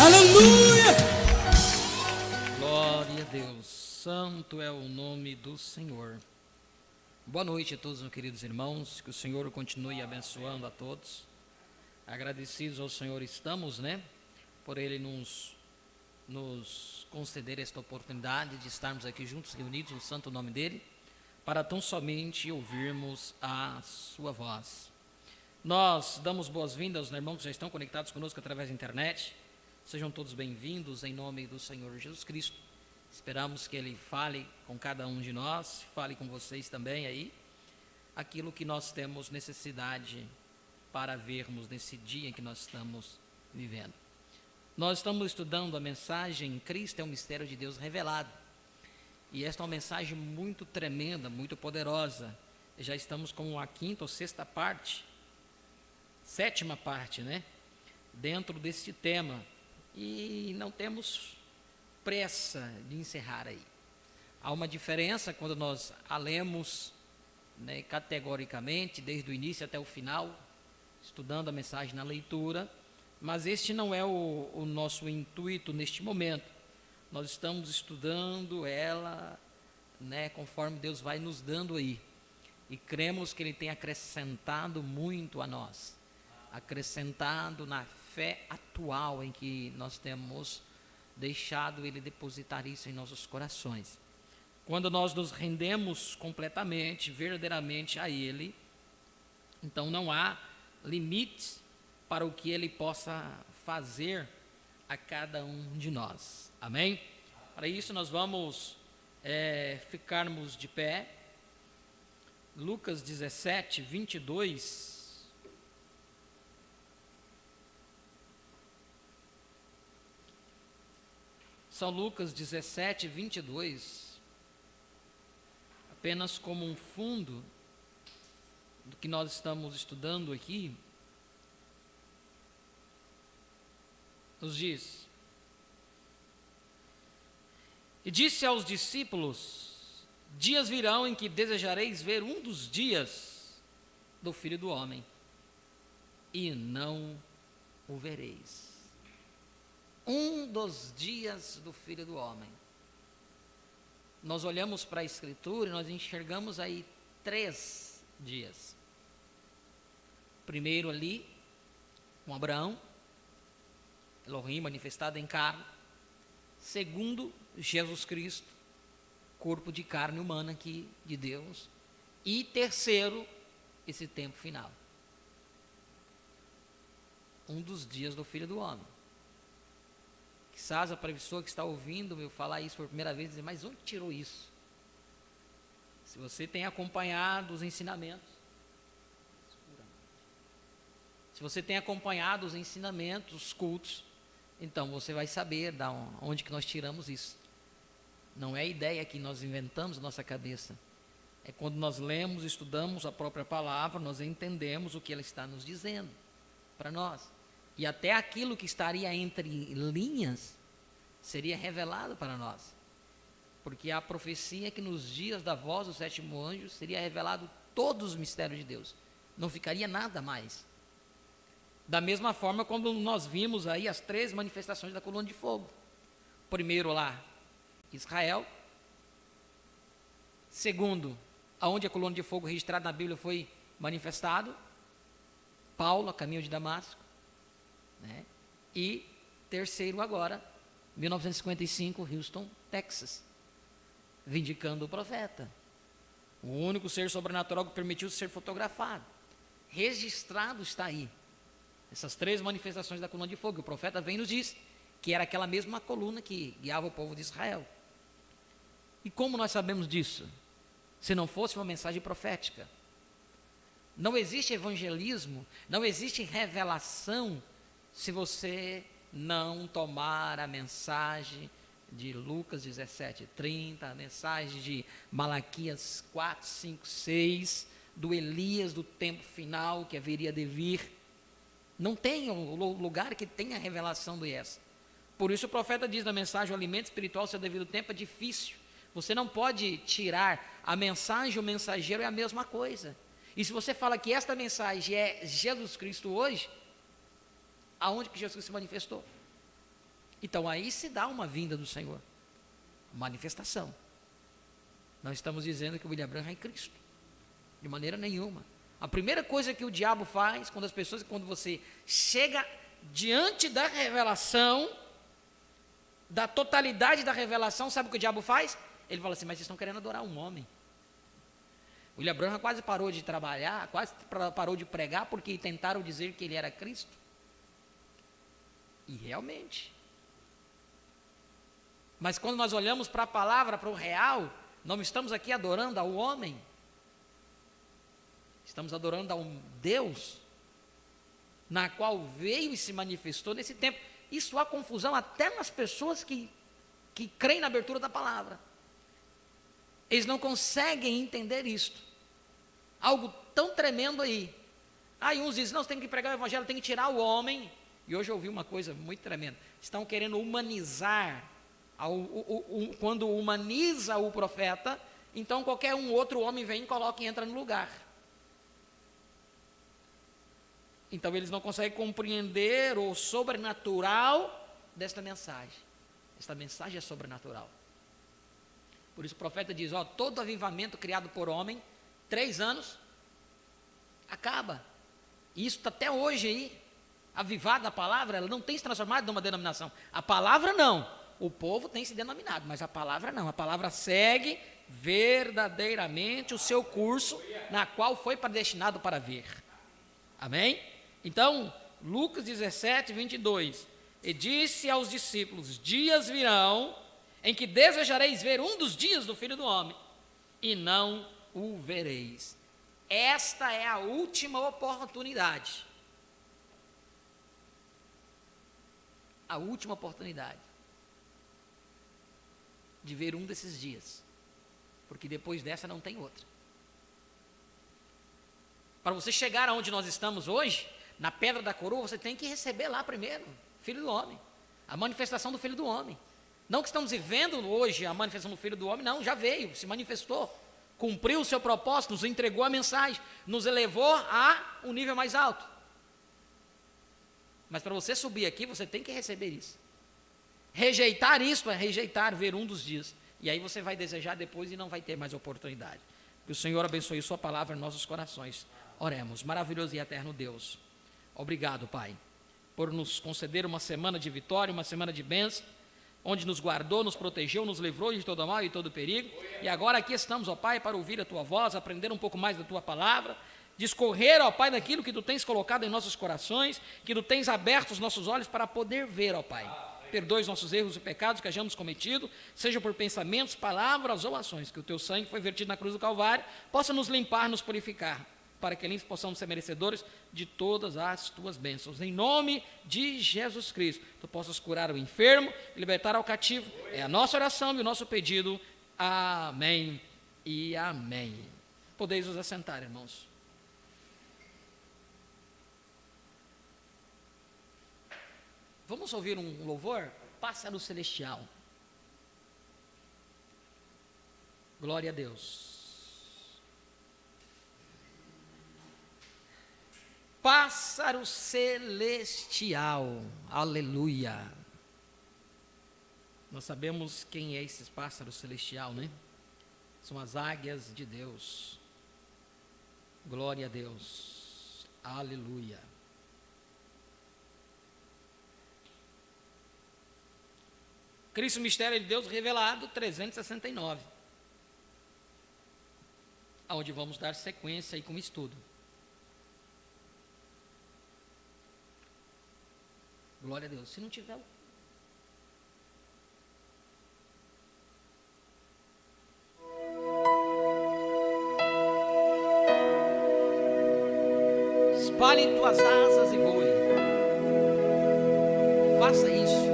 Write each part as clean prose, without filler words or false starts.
Aleluia! Glória a Deus, santo é o nome do Senhor. Boa noite a todos, meus queridos irmãos, que o Senhor continue abençoando a todos. Agradecidos ao Senhor estamos, por Ele nos conceder esta oportunidade de estarmos aqui juntos, reunidos no santo nome dEle, para tão somente ouvirmos a sua voz. Nós damos boas-vindas aos irmãos que já estão conectados conosco através da internet. Sejam todos bem-vindos em nome do Senhor Jesus Cristo. Esperamos que Ele fale com cada um de nós, fale com vocês também aí, aquilo que nós temos necessidade para vermos nesse dia em que nós estamos vivendo. Nós estamos estudando a mensagem Cristo é o mistério de Deus revelado. E esta é uma mensagem muito tremenda, muito poderosa. Já estamos com a quinta ou sexta parte, sétima parte, dentro deste tema. E não temos pressa de encerrar aí. Há uma diferença quando nós a lemos categoricamente, desde o início até o final, estudando a mensagem na leitura, mas este não é o nosso intuito neste momento. Nós estamos estudando ela, conforme Deus vai nos dando aí, e cremos que Ele tem acrescentado muito a nós, acrescentado na fé atual em que nós temos deixado Ele depositar isso em nossos corações. Quando nós nos rendemos completamente, verdadeiramente a Ele, então não há limites para o que Ele possa fazer a cada um de nós. Amém? Para isso nós vamos ficarmos de pé. Lucas 17, 22. São Lucas 17, 22. Apenas como um fundo do que nós estamos estudando aqui, nos diz: e disse aos discípulos: dias virão em que desejareis ver um dos dias do Filho do Homem, e não o vereis. Um dos dias do Filho do Homem. Nós olhamos para a Escritura e nós enxergamos aí 3 dias. Primeiro ali, com Abraão, Elohim manifestado em carne. Segundo, Jesus Cristo, corpo de carne humana aqui de Deus. E terceiro, esse tempo final. Um dos dias do Filho do Homem. Quizás a pessoa que está ouvindo eu falar isso por primeira vez, dizer, mas onde tirou isso? Se você tem acompanhado os ensinamentos, os cultos, então você vai saber de onde que nós tiramos isso. Não é ideia que nós inventamos na nossa cabeça. É quando nós lemos, estudamos a própria palavra, nós entendemos o que ela está nos dizendo para nós. E até aquilo que estaria entre linhas seria revelado para nós. Porque a profecia é que nos dias da voz do 7º anjo seria revelado todos os mistérios de Deus. Não ficaria nada mais. Da mesma forma como nós vimos aí as 3 manifestações da coluna de fogo. Primeiro lá, Israel. Segundo, aonde a coluna de fogo registrada na Bíblia foi manifestado, Paulo, a caminho de Damasco. E terceiro agora, 1955, Houston, Texas, vindicando o profeta, o único ser sobrenatural que permitiu ser fotografado, registrado está aí, essas 3 manifestações da coluna de fogo. O profeta vem e nos diz que era aquela mesma coluna que guiava o povo de Israel. E como nós sabemos disso? Se não fosse uma mensagem profética. Não existe evangelismo, não existe revelação, se você não tomar a mensagem de Lucas 17, 30, a mensagem de Malaquias 4, 5, 6, do Elias do tempo final que haveria de vir. Não tem um lugar que tenha a revelação dessa. Por isso o profeta diz na mensagem: o alimento espiritual ao seu devido tempo é difícil. Você não pode tirar a mensagem e o mensageiro, é a mesma coisa. E se você fala que esta mensagem é Jesus Cristo hoje, aonde que Jesus se manifestou? Então aí se dá uma vinda do Senhor, manifestação. Não estamos dizendo que o William Branham é Cristo, de maneira nenhuma. A primeira coisa que o diabo faz, quando você chega diante da revelação, da totalidade da revelação, sabe o que o diabo faz? Ele fala assim, mas vocês estão querendo adorar um homem. O William Branham quase parou de trabalhar, quase parou de pregar, porque tentaram dizer que ele era Cristo. E realmente. Mas quando nós olhamos para a palavra, para o real, não estamos aqui adorando ao homem, estamos adorando a um Deus, na qual veio e se manifestou nesse tempo. Isso há confusão até nas pessoas que creem na abertura da palavra. Eles não conseguem entender isto. Algo tão tremendo aí. Aí uns dizem, não, você tem que pregar o evangelho, tem que tirar o homem. E hoje eu ouvi uma coisa muito tremenda. Estão querendo humanizar. Quando humaniza o profeta, então qualquer outro homem vem, coloca e entra no lugar. Então eles não conseguem compreender o sobrenatural desta mensagem. Esta mensagem é sobrenatural. Por isso o profeta diz, todo avivamento criado por homem, 3 anos, acaba. E isso está até hoje aí, avivada a palavra, ela não tem se transformado numa denominação. A palavra não, o povo tem se denominado, mas a palavra não. A palavra segue verdadeiramente o seu curso, na qual foi predestinado para vir. Amém? Então, Lucas 17, 22, e disse aos discípulos, dias virão, em que desejareis ver um dos dias do Filho do Homem, e não o vereis. Esta é a última oportunidade. A última oportunidade de ver um desses dias, porque depois dessa não tem outra. Para você chegar aonde nós estamos hoje, na Pedra da Coroa, você tem que receber lá primeiro, Filho do Homem, a manifestação do Filho do Homem. Não que estamos vivendo hoje a manifestação do Filho do Homem, não, já veio, se manifestou, cumpriu o seu propósito, nos entregou a mensagem, nos elevou a um nível mais alto. Mas para você subir aqui, você tem que receber isso. Rejeitar isso é rejeitar ver um dos dias. E aí você vai desejar depois e não vai ter mais oportunidade. Que o Senhor abençoe sua palavra em nossos corações. Oremos. Maravilhoso e eterno Deus, obrigado, Pai, por nos conceder uma semana de vitória, uma semana de bênção, onde nos guardou, nos protegeu, nos livrou de todo mal e todo perigo. E agora aqui estamos, ó Pai, para ouvir a Tua voz, aprender um pouco mais da Tua palavra, discorrer, ó Pai, daquilo que Tu tens colocado em nossos corações, que Tu tens aberto os nossos olhos para poder ver, ó Pai. Perdoe os nossos erros e pecados que hajamos cometido, seja por pensamentos, palavras ou ações, que o Teu sangue foi vertido na cruz do Calvário, possa nos limpar, nos purificar, para que ali possamos ser merecedores de todas as Tuas bênçãos. Em nome de Jesus Cristo, Tu possas curar o enfermo, libertar ao cativo. É a nossa oração e o nosso pedido. Amém e amém. Podeis vos assentar, irmãos. Vamos ouvir um louvor? Pássaro Celestial. Glória a Deus. Pássaro celestial, aleluia. Nós sabemos quem é esse pássaro celestial, né? São as águias de Deus. Glória a Deus, aleluia. Cristo, mistério de Deus revelado, 369. Aonde vamos dar sequência aí com o estudo. Glória a Deus. Se não tiver, espalhe tuas asas e voe. Faça isso.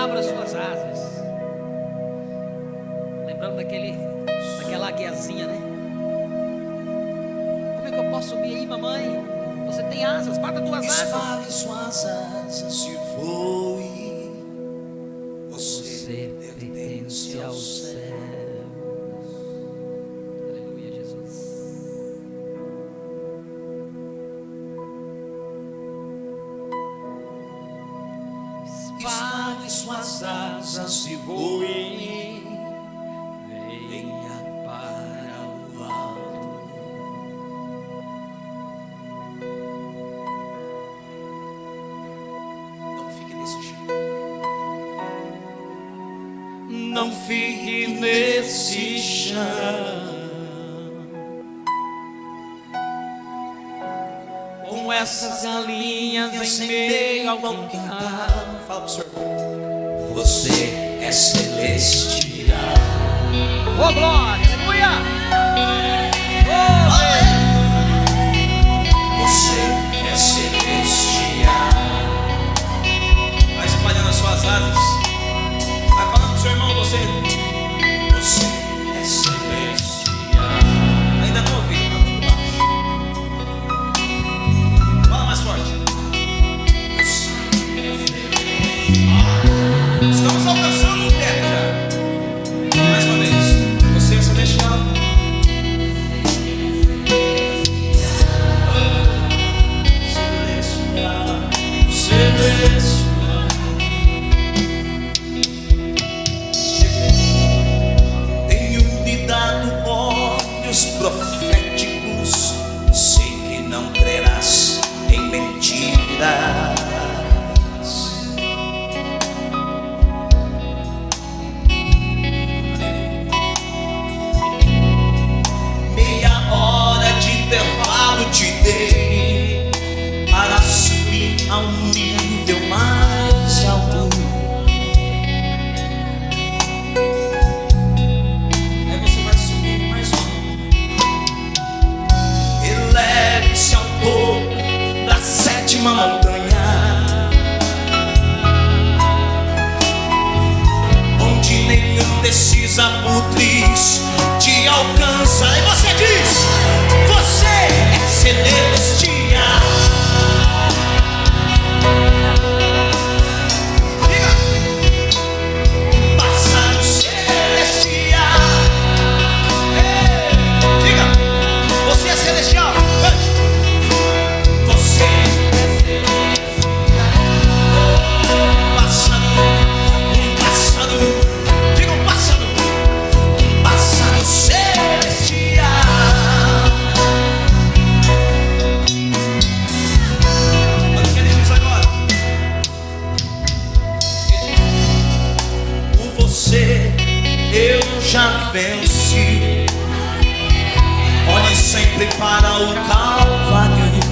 Abra suas asas. Lembrando daquela aguiazinha, né? Como é que eu posso subir aí, mamãe? Você tem asas, bata tuas asas. Espalhe suas asas e voe. Você pertence ao céu. Aleluia, Jesus. espalhe suas asas e voe, venha para o alto. Não fique desse jeito. Não fique nesse chão, com essas galinhas em meio ao quintal. Fala pro senhor. Você é celestial. Oh, glória, aleluia. Você é celestial. Vai espalhando as suas asas. Vai falando pro seu irmão, você é celestial. Ainda não ouvi, tá muito baixo. Fala mais forte. Estamos alcançando o teto já. Mais uma vez. Você é celestial. Celestial. Tenho lhe dado olhos proféticos. Sei que não crerás em mentiras. Meia hora de intervalo te dei para subir a um nível mais alto. Aí você vai subir mais um. Eleve-se ao topo da sétima montanha, onde nenhum desses abutres te alcança. E você diz: você é celestial. Diga: pássaro celestial. Diga: você é celestial. Cante. Você é celestial. Pássaro, pássaro. Diga: um pássaro. Pássaro celestial. Olha o que ele diz agora. Por você eu já venci. Olhe sempre para o Calvário.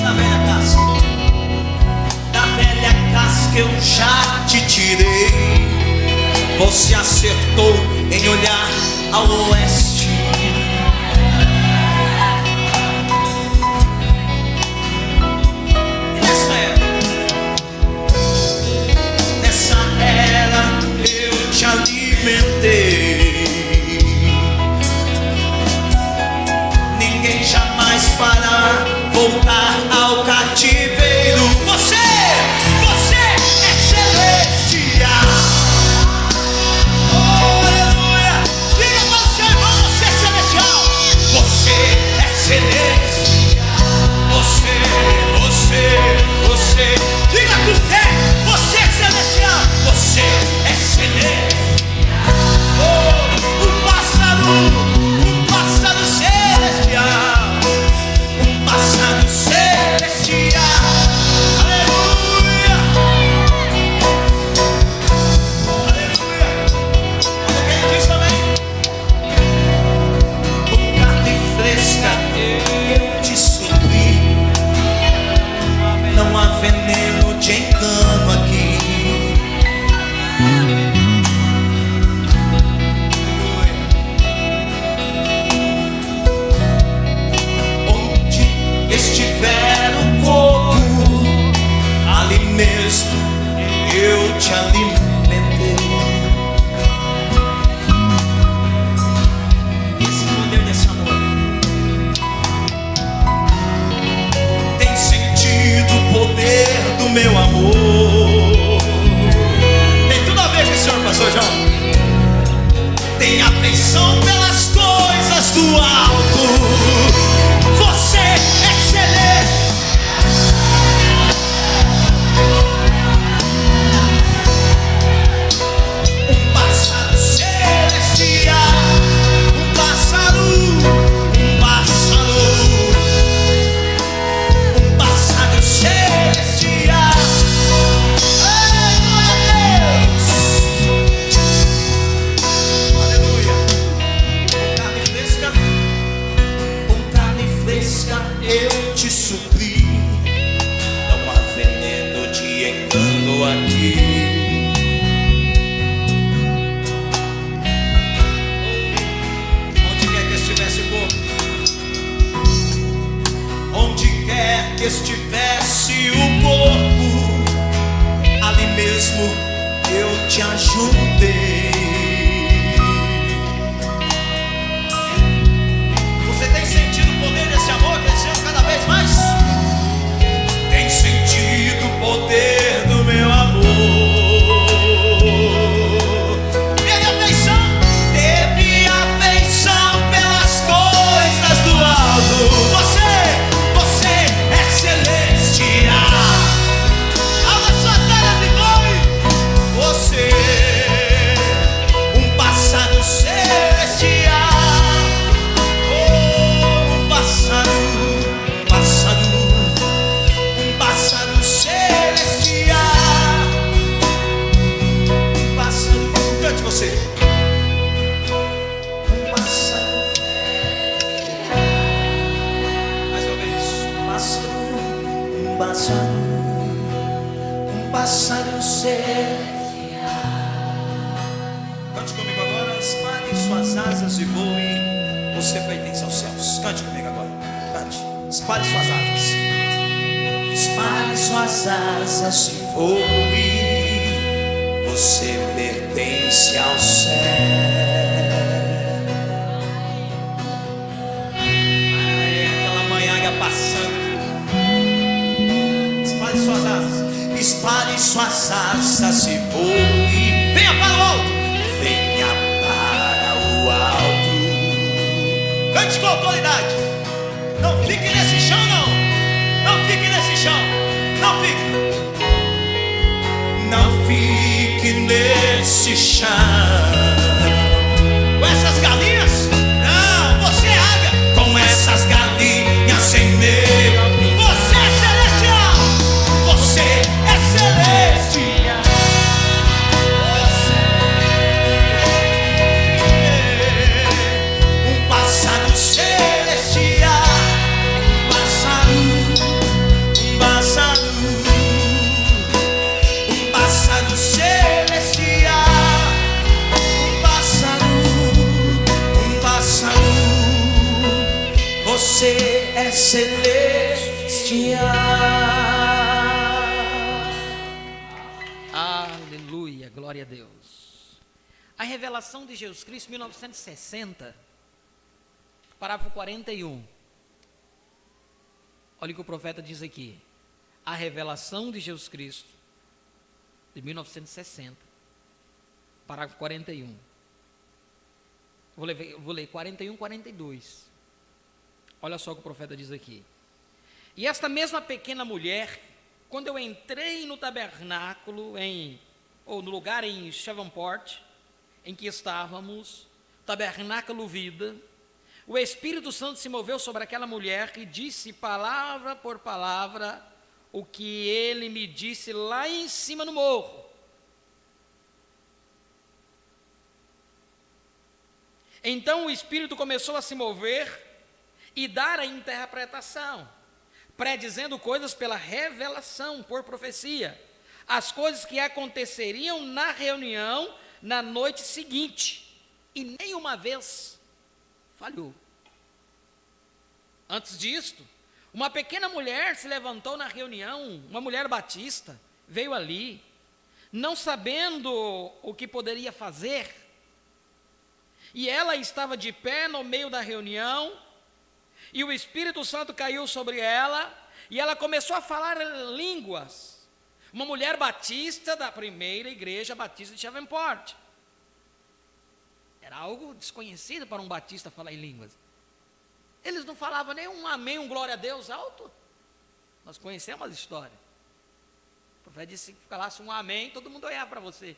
Na velha casca, da velha casca eu já te tirei. Você acertou em olhar ao oeste. E nessa era eu te alimentei. Ninguém jamais fará voltar ao cativeiro. Você é celestial. Oh, aleluia. Diga para o seu irmão: você é celestial. Você é celestial. Você. Diga com fé: você é celestial. Você é celestial. Oh, um pássaro celestial. Um pássaro celestial. fresca eu te supri. Não há veneno de engano aqui. Onde quer que estivesse o corpo, onde quer que estivesse o corpo, ali mesmo eu te ajudei. Você tem sentido o poder desse amor crescendo cada vez mais? Tem sentido o poder do meu amor. Teve afeição, teve afeição pelas coisas do alto. Você é celestial. Abra suas olhos e voe. Você, um passado celestial. Oh, um passado celestial. Um passado, cante você. Um passado, mais uma vez. Um passado celestial. Cante comigo agora. Espalhe suas asas e voe. Você pertence aos céus. Cante comigo agora. Cante. Espalhe suas asas. Espalhe suas asas e voe. Você pertence ao céu. Aquela manhã passando. Espalhe suas asas. Espalhe suas asas e voe. Venha para o alto. Venha para o alto. Cante com autoridade. Não fique nesse chão, não. Não fique nesse chão. Não fique. Não fique nesse chão. Com essas galinhas? Não, você é águia. Com essas galinhas em meio. Você é celestial. Você é celestial. Um passado celestial. Um passado celestial. Um passado. Você é celestial. Aleluia, glória a Deus. A revelação de Jesus Cristo, 1960, parágrafo 41. Olha o que o profeta diz aqui. A revelação de Jesus Cristo, de 1960, parágrafo 41. Vou ler 41, 42. Olha só o que o profeta diz aqui. E esta mesma pequena mulher, quando eu entrei no tabernáculo, ou no lugar em Shreveport, em que estávamos, tabernáculo vida, o Espírito Santo se moveu sobre aquela mulher e disse palavra por palavra o que ele me disse lá em cima no morro. Então o Espírito começou a se mover e dar a interpretação, predizendo coisas pela revelação, por profecia, as coisas que aconteceriam na reunião na noite seguinte, e nenhuma vez falhou. Antes disto, uma pequena mulher se levantou na reunião, uma mulher batista, veio ali, não sabendo o que poderia fazer, e ela estava de pé no meio da reunião, e o Espírito Santo caiu sobre ela, e ela começou a falar línguas. Uma mulher batista da primeira igreja batista de Shreveport. Era algo desconhecido para um batista falar em línguas. Eles não falavam nem um amém, um glória a Deus alto. Nós conhecemos a história. O profeta disse que falasse um amém, todo mundo olhava para você.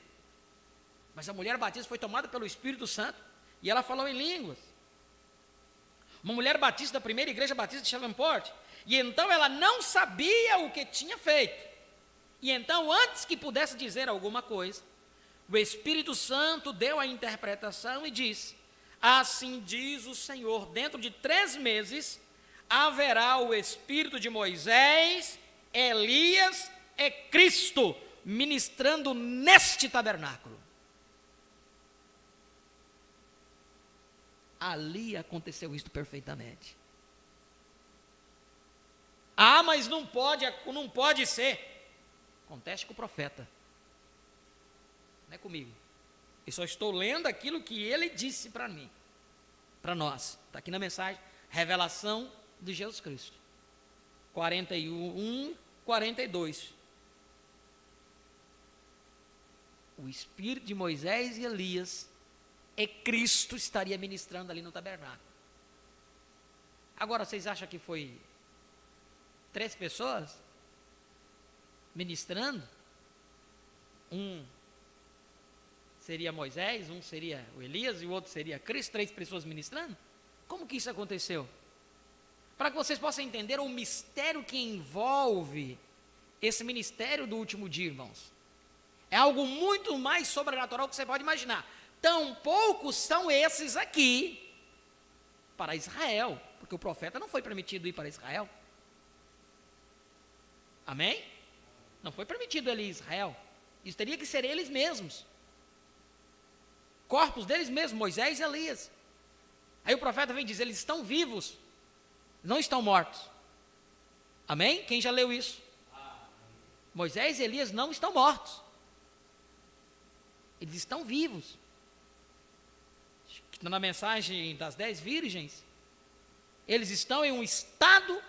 Mas a mulher batista foi tomada pelo Espírito Santo e ela falou em línguas. Uma mulher batista da primeira igreja batista de Shreveport. E então ela não sabia o que tinha feito. E então, antes que pudesse dizer alguma coisa, o Espírito Santo deu a interpretação e disse: assim diz o Senhor, dentro de 3 meses, haverá o espírito de Moisés, Elias e Cristo ministrando neste tabernáculo. Ali aconteceu isso perfeitamente. Ah, mas não pode ser. Acontece com o profeta. Não é comigo. Eu só estou lendo aquilo que ele disse para mim, para nós. Está aqui na mensagem, revelação de Jesus Cristo. 41, 42. O espírito de Moisés e Elias e Cristo estaria ministrando ali no tabernáculo. Agora, vocês acham que foi 3 pessoas ministrando? Um seria Moisés, um seria o Elias e o outro seria Cristo, 3 pessoas ministrando? Como que isso aconteceu? Para que vocês possam entender o mistério que envolve esse ministério do último dia, irmãos. É algo muito mais sobrenatural que você pode imaginar. Tão poucos são esses aqui para Israel, porque o profeta não foi permitido ir para Israel. Amém? Não foi permitido ele ir a Israel. Isso teria que ser eles mesmos. Corpos deles mesmos, Moisés e Elias. Aí o profeta vem dizer, eles estão vivos, não estão mortos. Amém? Quem já leu isso? Moisés e Elias não estão mortos. Eles estão vivos. Na mensagem das 10 virgens, eles estão em um estado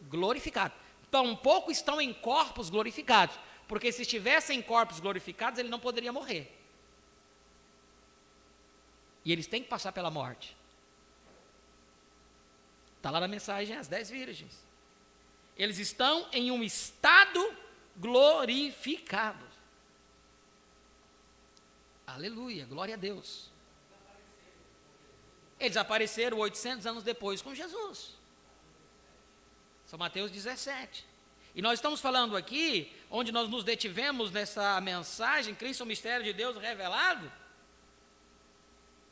glorificado. Tampouco estão em corpos glorificados, porque se estivessem em corpos glorificados, ele não poderia morrer. E eles têm que passar pela morte. Está lá na mensagem as 10 virgens. Eles estão em um estado glorificado. Aleluia, glória a Deus. Eles apareceram 800 anos depois com Jesus. São Mateus 17. E nós estamos falando aqui, onde nós nos detivemos nessa mensagem, Cristo é o mistério de Deus revelado,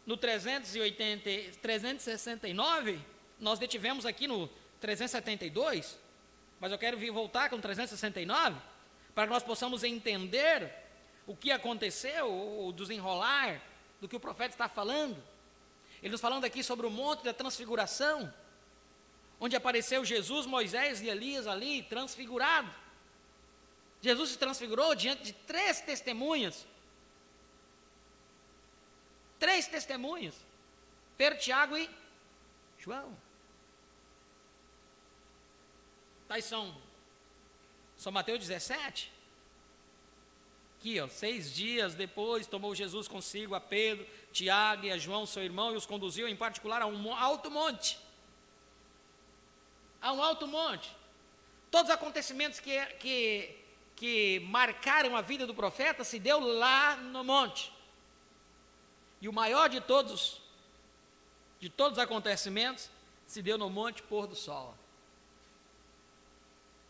no 369, nós detivemos aqui no 372, mas eu quero voltar com o 369, para que nós possamos entender o que aconteceu, o desenrolar do que o profeta está falando. Ele nos falando aqui sobre o monte da transfiguração, onde apareceu Jesus, Moisés e Elias ali, transfigurado. Jesus se transfigurou diante de 3 testemunhas. 3 testemunhas. Pedro, Tiago e João. Tais são Mateus 17. Aqui, 6 dias depois, tomou Jesus consigo a Pedro, Tiago e a João, seu irmão, e os conduziu em particular a um alto monte. A um alto monte. Todos os acontecimentos que marcaram a vida do profeta se deu lá no monte. E o maior de todos os acontecimentos, se deu no monte pôr do sol,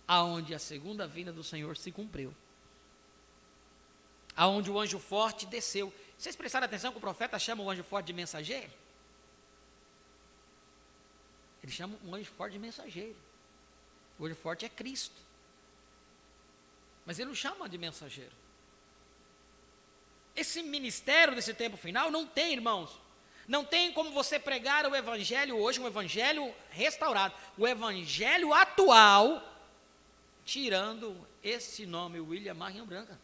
aonde a segunda vinda do Senhor se cumpriu. Aonde o anjo forte desceu. Vocês prestaram atenção que o profeta chama o anjo forte de mensageiro? Ele chama um anjo forte de mensageiro. O anjo forte é Cristo. Mas ele não chama de mensageiro. Esse ministério desse tempo final não tem, irmãos. Não tem como você pregar o evangelho hoje, um evangelho restaurado. O evangelho atual, tirando esse nome, William Marion Branca.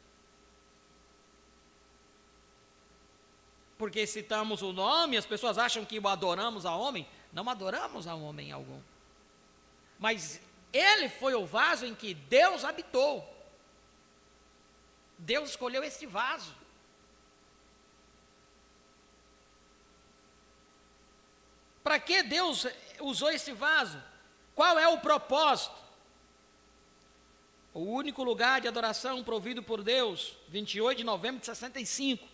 Porque citamos o nome, as pessoas acham que o adoramos a homem. Não adoramos a homem algum. Mas ele foi o vaso em que Deus habitou. Deus escolheu esse vaso. Para que Deus usou esse vaso? Qual é o propósito? O único lugar de adoração provido por Deus, 28 de novembro de 65.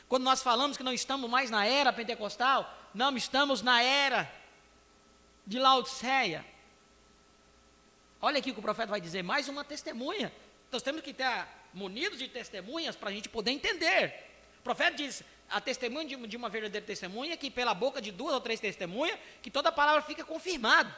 Quando nós falamos que não estamos mais na era pentecostal, não estamos na era de Laodiceia. Olha aqui o que o profeta vai dizer, mais uma testemunha. Nós temos que estar munidos de testemunhas para a gente poder entender. O profeta diz, a testemunha de uma verdadeira testemunha, que pela boca de 2 ou 3 testemunhas, que toda palavra fica confirmada.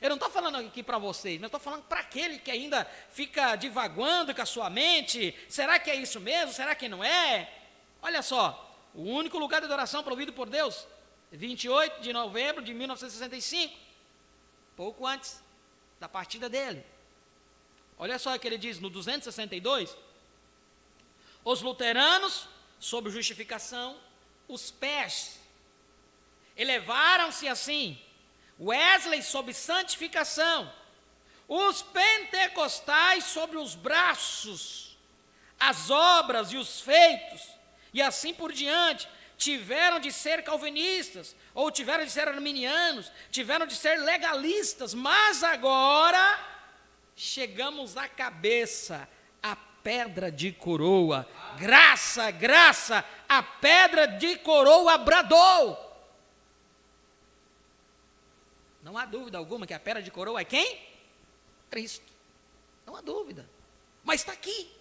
Eu não estou falando aqui para vocês, mas estou falando para aquele que ainda fica divaguando com a sua mente. Será que é isso mesmo? Será que não é? Olha só, o único lugar de adoração provido por Deus, 28 de novembro de 1965, pouco antes da partida dele. Olha só o que ele diz no 262. Os luteranos, sob justificação, os pés elevaram-se assim. Wesley sob santificação, os pentecostais sobre os braços, as obras e os feitos, e assim por diante, tiveram de ser calvinistas, ou tiveram de ser arminianos, tiveram de ser legalistas, mas agora chegamos à cabeça, a pedra de coroa, graça, graça, a pedra de coroa bradou. Não há dúvida alguma que a pedra de coroa é quem? Cristo. Não há dúvida. Mas está aqui.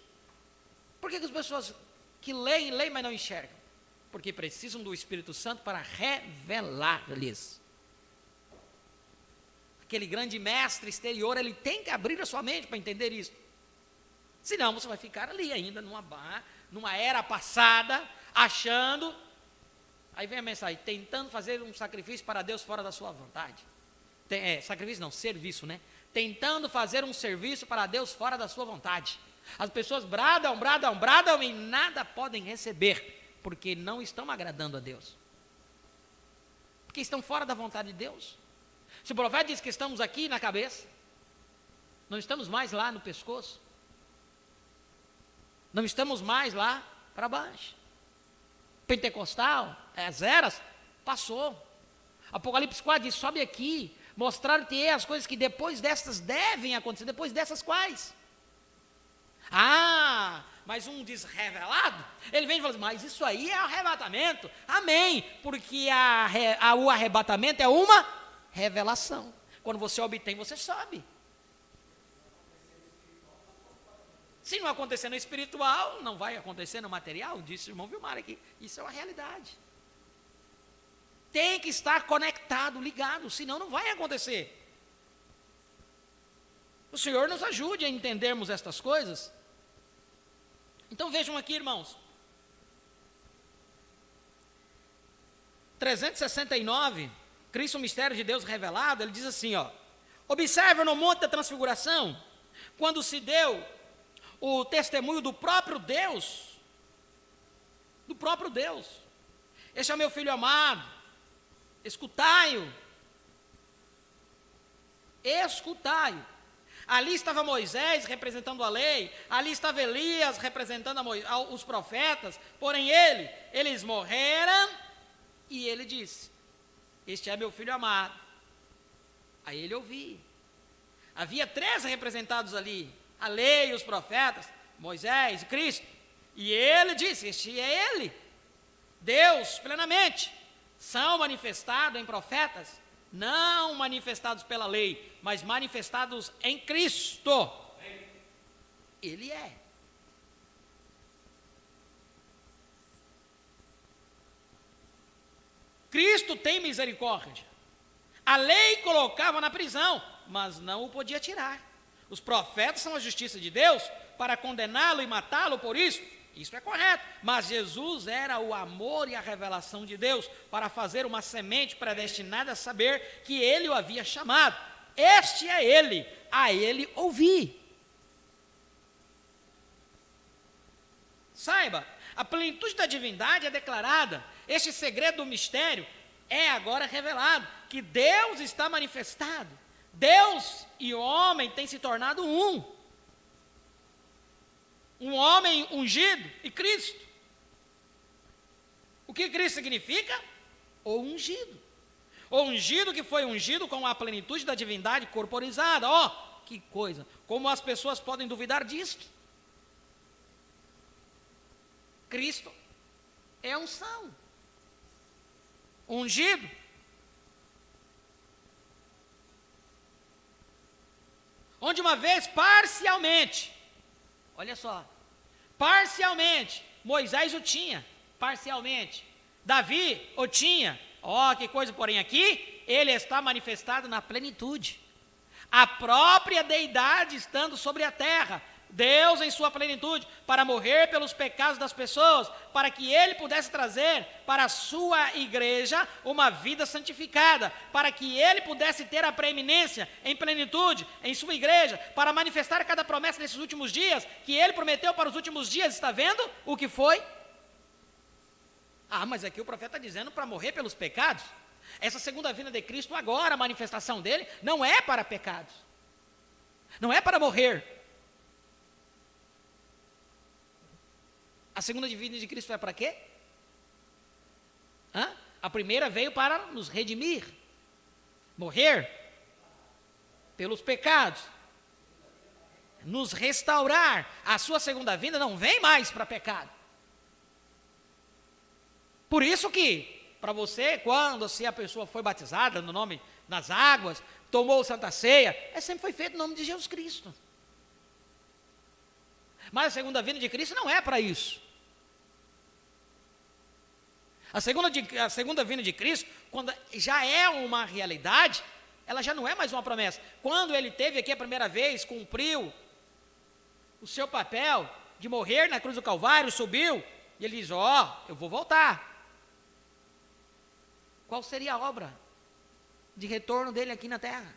Por que as pessoas que leem, mas não enxergam? Porque precisam do Espírito Santo para revelar-lhes. Aquele grande mestre exterior, ele tem que abrir a sua mente para entender isso. Senão você vai ficar ali ainda numa era passada, achando. Aí vem a mensagem, tentando fazer um sacrifício para Deus fora da sua vontade. Sacrifício não, serviço, né? Tentando fazer um serviço para Deus fora da sua vontade. As pessoas bradam e nada podem receber, porque não estão agradando a Deus. Porque estão fora da vontade de Deus. Se o profeta diz que estamos aqui na cabeça, não estamos mais lá no pescoço, não estamos mais lá para baixo. Pentecostal, as eras, passou. Apocalipse 4 diz, sobe aqui, mostrar-te as coisas que depois destas devem acontecer. Depois dessas quais? Mas um desrevelado, ele vem e fala assim, mas isso aí é arrebatamento. Amém, porque o arrebatamento é uma revelação. Quando você obtém, você sobe. Se não acontecer no espiritual, não vai acontecer no material, disse o irmão Vilmar aqui. Isso é uma realidade. Tem que estar conectado, ligado, senão não vai acontecer. O Senhor nos ajude a entendermos estas coisas. Então vejam aqui, irmãos. 369, Cristo, o mistério de Deus revelado, ele diz assim, observa no monte da transfiguração, quando se deu o testemunho do próprio Deus, este é o meu filho amado, escutai-o. Ali estava Moisés representando a lei, ali estava Elias representando os profetas, porém eles morreram, e ele disse, este é meu filho amado. Aí ele ouvia. Havia 3 representados ali, a lei, os profetas, Moisés e Cristo, e ele disse, este é ele. Deus plenamente são manifestados em profetas, não manifestados pela lei, mas manifestados em Cristo. Ele é. Cristo tem misericórdia. A lei colocava na prisão, mas não o podia tirar. Os profetas são a justiça de Deus para condená-lo e matá-lo por isso. Isso é correto, mas Jesus era o amor e a revelação de Deus para fazer uma semente predestinada a saber que Ele o havia chamado. Este é Ele, a Ele ouvi. Saiba, a plenitude da divindade é declarada, este segredo do mistério é agora revelado, que Deus está manifestado. Deus e o homem têm se tornado um. Um homem ungido e Cristo. O que Cristo significa? O ungido. O ungido que foi ungido com a plenitude da divindade corporizada. Que coisa! Como as pessoas podem duvidar disto? Cristo é unção. Ungido. Onde uma vez parcialmente, olha só, parcialmente, Moisés o tinha, parcialmente, Davi o tinha, que coisa, porém aqui, ele está manifestado na plenitude, a própria deidade estando sobre a terra, Deus em sua plenitude, para morrer pelos pecados das pessoas, para que ele pudesse trazer para a sua igreja uma vida santificada, para que ele pudesse ter a preeminência em plenitude em sua igreja, para manifestar cada promessa nesses últimos dias, que ele prometeu para os últimos dias. Está vendo o que foi? Mas aqui o profeta está dizendo para morrer pelos pecados. Essa segunda vinda de Cristo agora, a manifestação dele, não é para pecados, não é para morrer. A segunda vinda de Cristo é para quê? A primeira veio para nos redimir, morrer pelos pecados, nos restaurar. A sua segunda vinda não vem mais para pecado. Por isso que, para você, se a pessoa foi batizada no nome nas águas, tomou Santa Ceia, sempre foi feito no nome de Jesus Cristo. Mas a segunda vinda de Cristo não é para isso. A segunda vinda de Cristo, quando já é uma realidade, ela já não é mais uma promessa. Quando ele teve aqui a primeira vez, cumpriu o seu papel de morrer na cruz do Calvário, subiu, e ele diz, eu vou voltar. Qual seria a obra de retorno dele aqui na terra?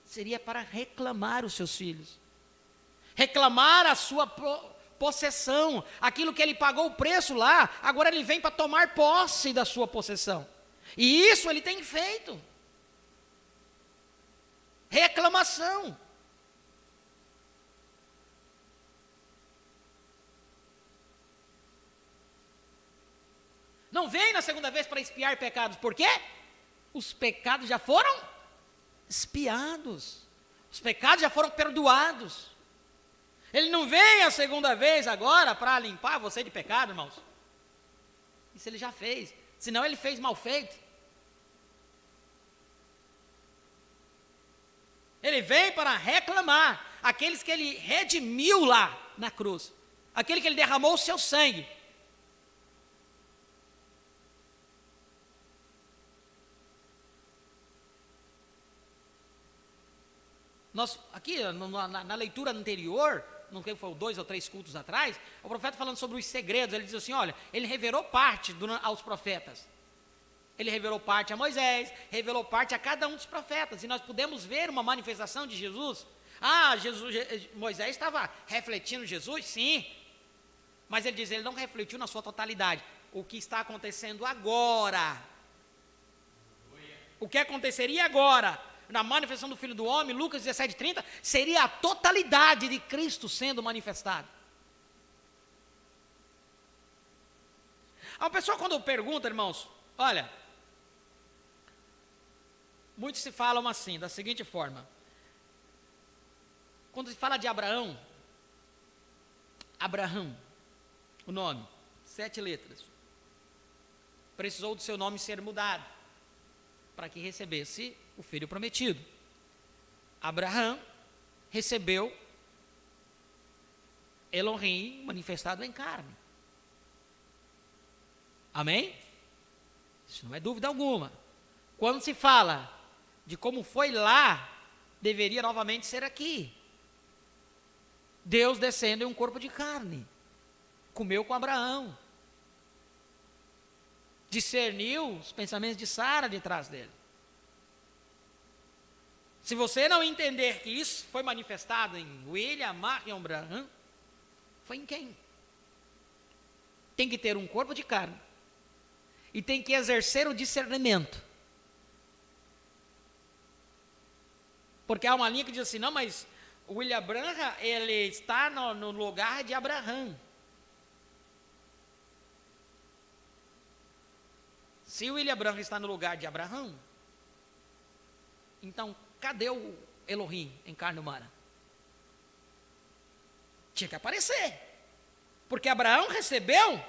Seria para reclamar os seus filhos, reclamar a sua possessão, aquilo que ele pagou o preço lá, agora ele vem para tomar posse da sua possessão. E isso ele tem feito. Reclamação. Não vem na segunda vez para expiar pecados. Por quê? Os pecados já foram expiados. Os pecados já foram perdoados. Ele não vem a segunda vez agora para limpar você de pecado, irmãos. Isso ele já fez. Senão ele fez mal feito. Ele vem para reclamar aqueles que ele redimiu lá na cruz. Aquele que ele derramou o seu sangue. Nós, aqui na leitura anterior, não sei se foi 2 ou 3 cultos atrás, o profeta falando sobre os segredos, ele diz assim, olha, ele revelou parte aos profetas. Ele revelou parte a Moisés, revelou parte a cada um dos profetas, e nós podemos ver uma manifestação de Jesus. Moisés estava refletindo Jesus, sim, mas ele diz, ele não refletiu na sua totalidade. O que está acontecendo agora, o que aconteceria agora, na manifestação do Filho do Homem, Lucas 17:30, seria a totalidade de Cristo sendo manifestado. Uma pessoa quando pergunta, irmãos, olha, muitos se falam assim, da seguinte forma, quando se fala de Abraão, o nome, 7 letras, precisou do seu nome ser mudado, para que recebesse o filho prometido. Abraão recebeu Elohim manifestado em carne. Amém? Isso não é dúvida alguma. Quando se fala de como foi lá, deveria novamente ser aqui. Deus descendo em um corpo de carne, comeu com Abraão, discerniu os pensamentos de Sara de trás dele. Se você não entender que isso foi manifestado em William Marion Branham, foi em quem? Tem que ter um corpo de carne e tem que exercer o discernimento. Porque há uma linha que diz assim, não, mas o William Branham, ele está no lugar de Abraão. Se o William Branham está no lugar de Abraão, então cadê o Elohim em carne humana? Tinha que aparecer. Porque Abraão recebeu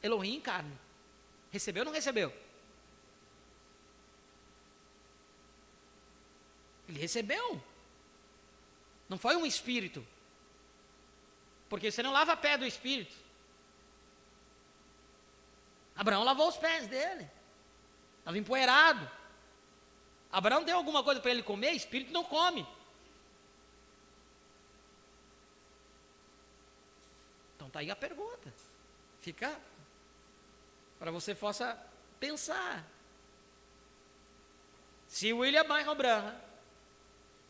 Elohim em carne. Recebeu ou não recebeu? Ele recebeu. Não foi um espírito. Porque você não lava a pé do espírito. Abraão lavou os pés dele. Estava empoeirado. Abraão deu alguma coisa para ele comer? Espírito não come. Então está aí a pergunta. Fica para você possa pensar. Se William Michael Branham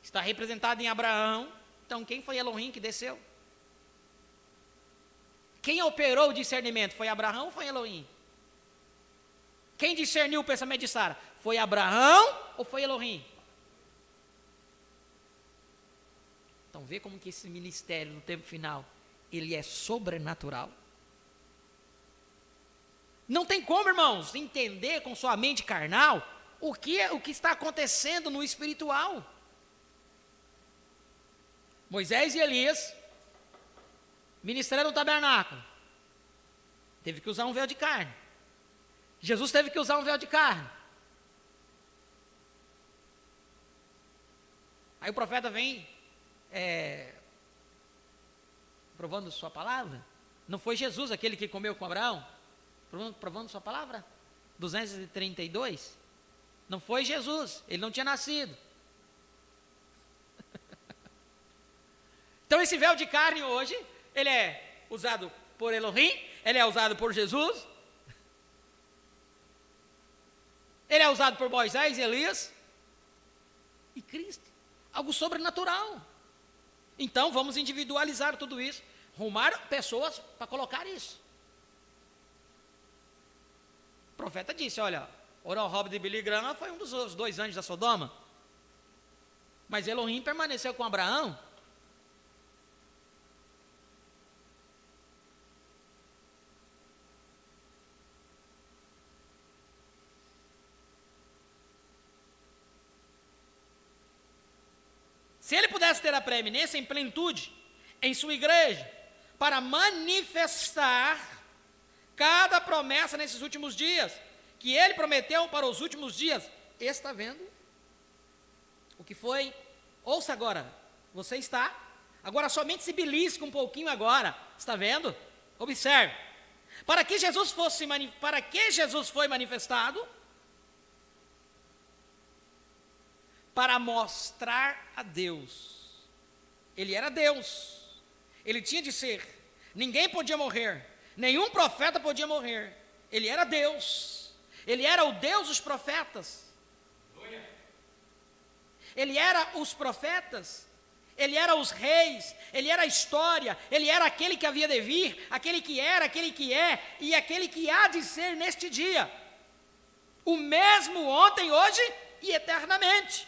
está representado em Abraão, então quem foi Elohim que desceu? Quem operou o discernimento? Foi Abraão ou foi Elohim? Quem discerniu o pensamento de Sara? Foi Abraão ou foi Elohim? Então vê como que esse ministério no tempo final, ele é sobrenatural. Não tem como, irmãos, entender com sua mente carnal o que está acontecendo no espiritual. Moisés e Elias ministraram no tabernáculo. Teve que usar um véu de carne. Jesus teve que usar um véu de carne. Aí o profeta vem provando sua palavra. Não foi Jesus aquele que comeu com Abraão? Provando sua palavra? 232. Não foi Jesus, ele não tinha nascido. Então esse véu de carne hoje, ele é usado por Elohim, ele é usado por Jesus, ele é usado por Moisés, Elias e Cristo. Algo sobrenatural. Então vamos individualizar tudo isso, arrumar pessoas para colocar isso. O profeta disse, olha, Oral Rob de Billy Graham foi um dos 2 anjos da Sodoma. Mas Elohim permaneceu com Abraão. Se ele pudesse ter a preeminência em plenitude em sua igreja, para manifestar cada promessa nesses últimos dias, que ele prometeu para os últimos dias, está vendo o que foi? Ouça agora, você está, agora somente se belisca um pouquinho agora, está vendo? Observe, para que Jesus foi manifestado? Para mostrar a Deus. Ele era Deus, ele tinha de ser, ninguém podia morrer, nenhum profeta podia morrer, ele era Deus, ele era o Deus dos profetas, ele era os profetas, ele era os reis, ele era a história, ele era aquele que havia de vir, aquele que era, aquele que é, e aquele que há de ser neste dia, o mesmo ontem, hoje e eternamente.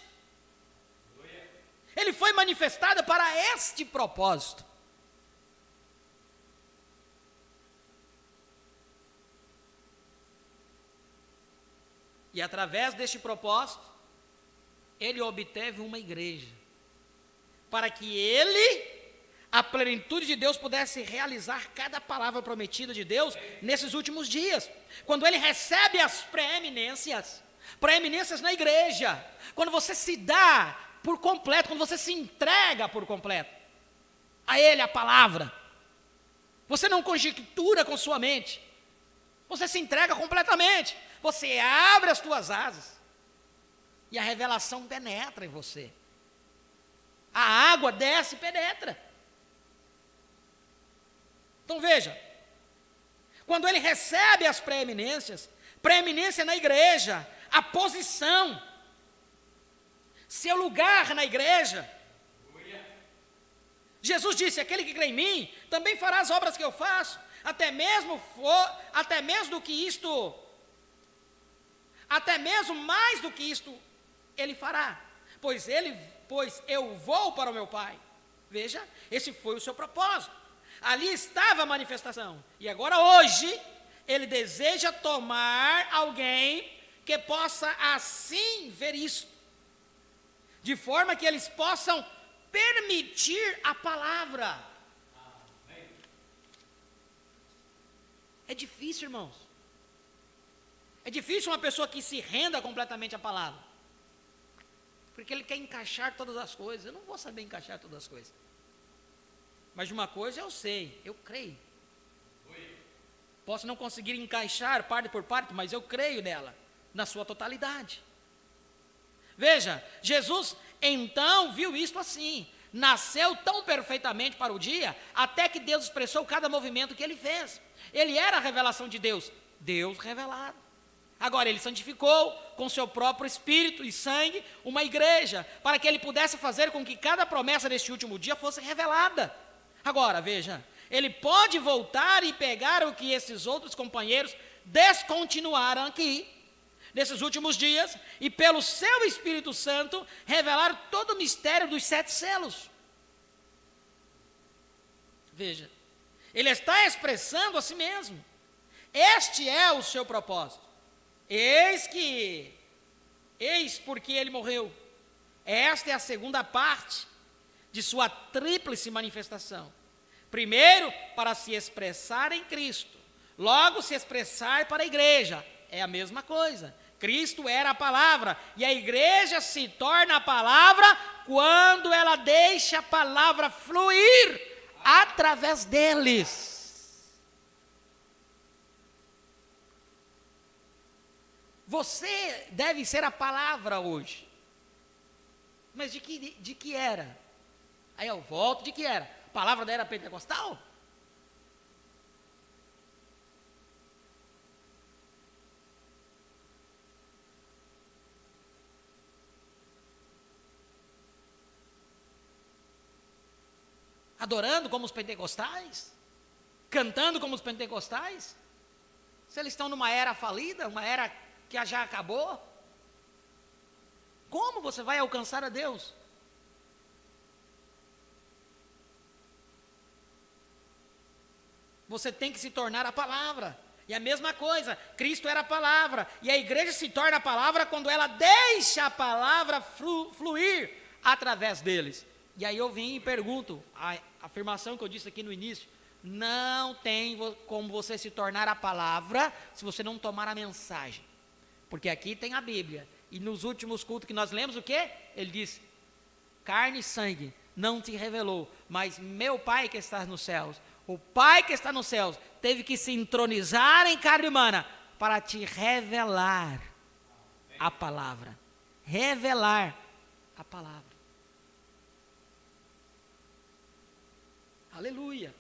Ele foi manifestado para este propósito. E através deste propósito, ele obteve uma igreja, para que ele, a plenitude de Deus, pudesse realizar cada palavra prometida de Deus nesses últimos dias. Quando ele recebe as preeminências na igreja, quando você se dá por completo, quando você se entrega por completo a ele, a palavra, você não conjectura com sua mente, você se entrega completamente, você abre as tuas asas e a revelação penetra em você, a água desce e penetra. Então veja, quando ele recebe as preeminência na igreja, a posição, seu lugar na igreja. Jesus disse, aquele que crê em mim, também fará as obras que eu faço, até mesmo mais do que isto ele fará, pois eu vou para o meu Pai. Veja, esse foi o seu propósito, ali estava a manifestação, e agora hoje, ele deseja tomar alguém que possa assim ver isso, de forma que eles possam permitir a palavra. É difícil, irmãos. É difícil uma pessoa que se renda completamente à palavra, porque ele quer encaixar todas as coisas. Eu não vou saber encaixar todas as coisas, mas de uma coisa eu sei, eu creio. Posso não conseguir encaixar parte por parte, mas eu creio nela, na sua totalidade. Veja, Jesus então viu isto assim, nasceu tão perfeitamente para o dia, até que Deus expressou cada movimento que ele fez. Ele era a revelação de Deus, Deus revelado. Agora ele santificou com seu próprio espírito e sangue uma igreja, para que ele pudesse fazer com que cada promessa deste último dia fosse revelada. Agora, veja, ele pode voltar e pegar o que esses outros companheiros descontinuaram aqui, nesses últimos dias, e pelo seu Espírito Santo, revelar todo o mistério dos 7 selos. Veja, ele está expressando a si mesmo. Este é o seu propósito. Eis porque ele morreu. Esta é a segunda parte de sua tríplice manifestação. Primeiro, para se expressar em Cristo. Logo, se expressar para a igreja. É a mesma coisa. Cristo era a palavra. E a igreja se torna a palavra quando ela deixa a palavra fluir através deles. Você deve ser a palavra hoje. Mas de que era? Aí eu volto, de que era? A palavra da era pentecostal? Adorando como os pentecostais? Cantando como os pentecostais? Se eles estão numa era falida, uma era que já acabou, como você vai alcançar a Deus? Você tem que se tornar a palavra. E a mesma coisa, Cristo era a palavra, e a igreja se torna a palavra quando ela deixa a palavra fluir através deles. E aí eu vim e pergunto, a afirmação que eu disse aqui no início, não tem como você se tornar a palavra se você não tomar a mensagem. Porque aqui tem a Bíblia, e nos últimos cultos que nós lemos o quê? Ele diz, carne e sangue não te revelou, mas meu Pai que está nos céus, o Pai que está nos céus, teve que se entronizar em carne humana, para te revelar a palavra, revelar a palavra. Aleluia.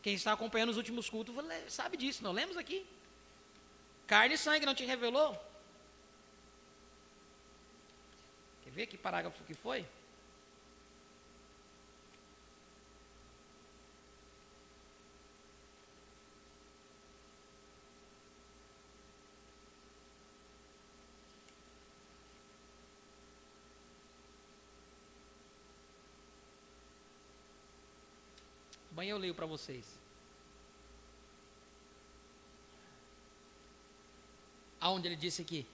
Quem está acompanhando os últimos cultos sabe disso, não lemos aqui? Carne e sangue não te revelou? Quer ver que parágrafo que foi? Amanhã eu leio para vocês. Aonde ele disse aqui?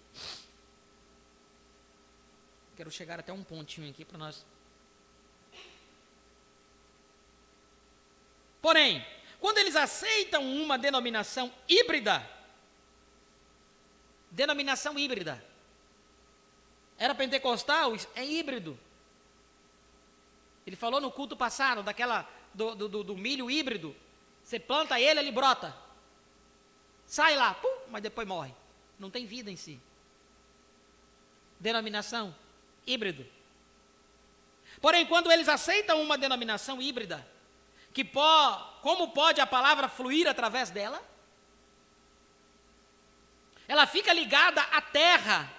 Quero chegar até um pontinho aqui para nós. Porém, quando eles aceitam uma denominação híbrida, era pentecostal, é híbrido. Ele falou no culto passado, do milho híbrido, você planta ele brota, sai lá, pum, mas depois morre, não tem vida em si. Denominação híbrido. Porém, quando eles aceitam uma denominação híbrida, como pode a palavra fluir através dela? Ela fica ligada à terra.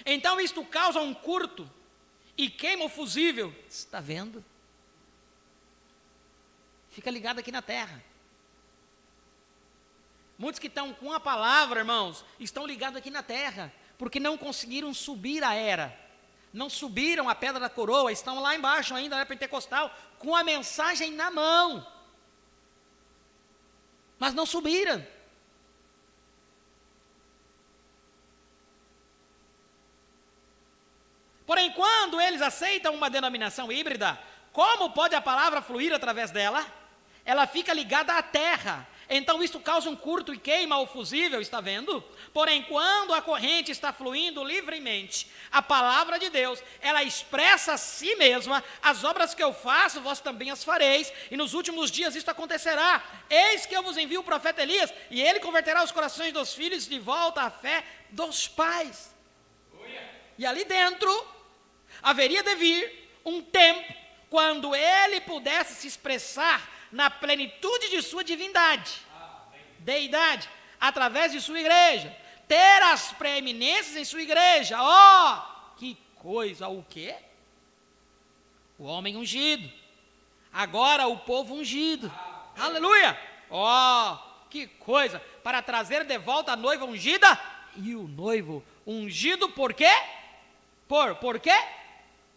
Então isto causa um curto e queima o fusível. Está vendo? Fica ligado aqui na terra. Muitos que estão com a palavra, irmãos, estão ligados aqui na terra, porque não conseguiram subir a era, não subiram a pedra da coroa, estão lá embaixo ainda na pentecostal, com a mensagem na mão, mas não subiram. Porém, quando eles aceitam uma denominação híbrida, como pode a palavra fluir através dela? Ela fica ligada à terra, Então isto causa um curto e queima o fusível, está vendo? Porém, quando a corrente está fluindo livremente, a palavra de Deus, ela expressa a si mesma: as obras que eu faço, vós também as fareis, e nos últimos dias isto acontecerá. Eis que eu vos envio o profeta Elias, e ele converterá os corações dos filhos de volta à fé dos pais. E ali dentro, haveria de vir um tempo, quando ele pudesse se expressar na plenitude de sua divindade, deidade, através de sua igreja, ter as preeminências em sua igreja. Que coisa! O quê? O homem ungido, agora o povo ungido, aleluia! Que coisa! Para trazer de volta a noiva ungida e o noivo ungido. Por quê? Por quê?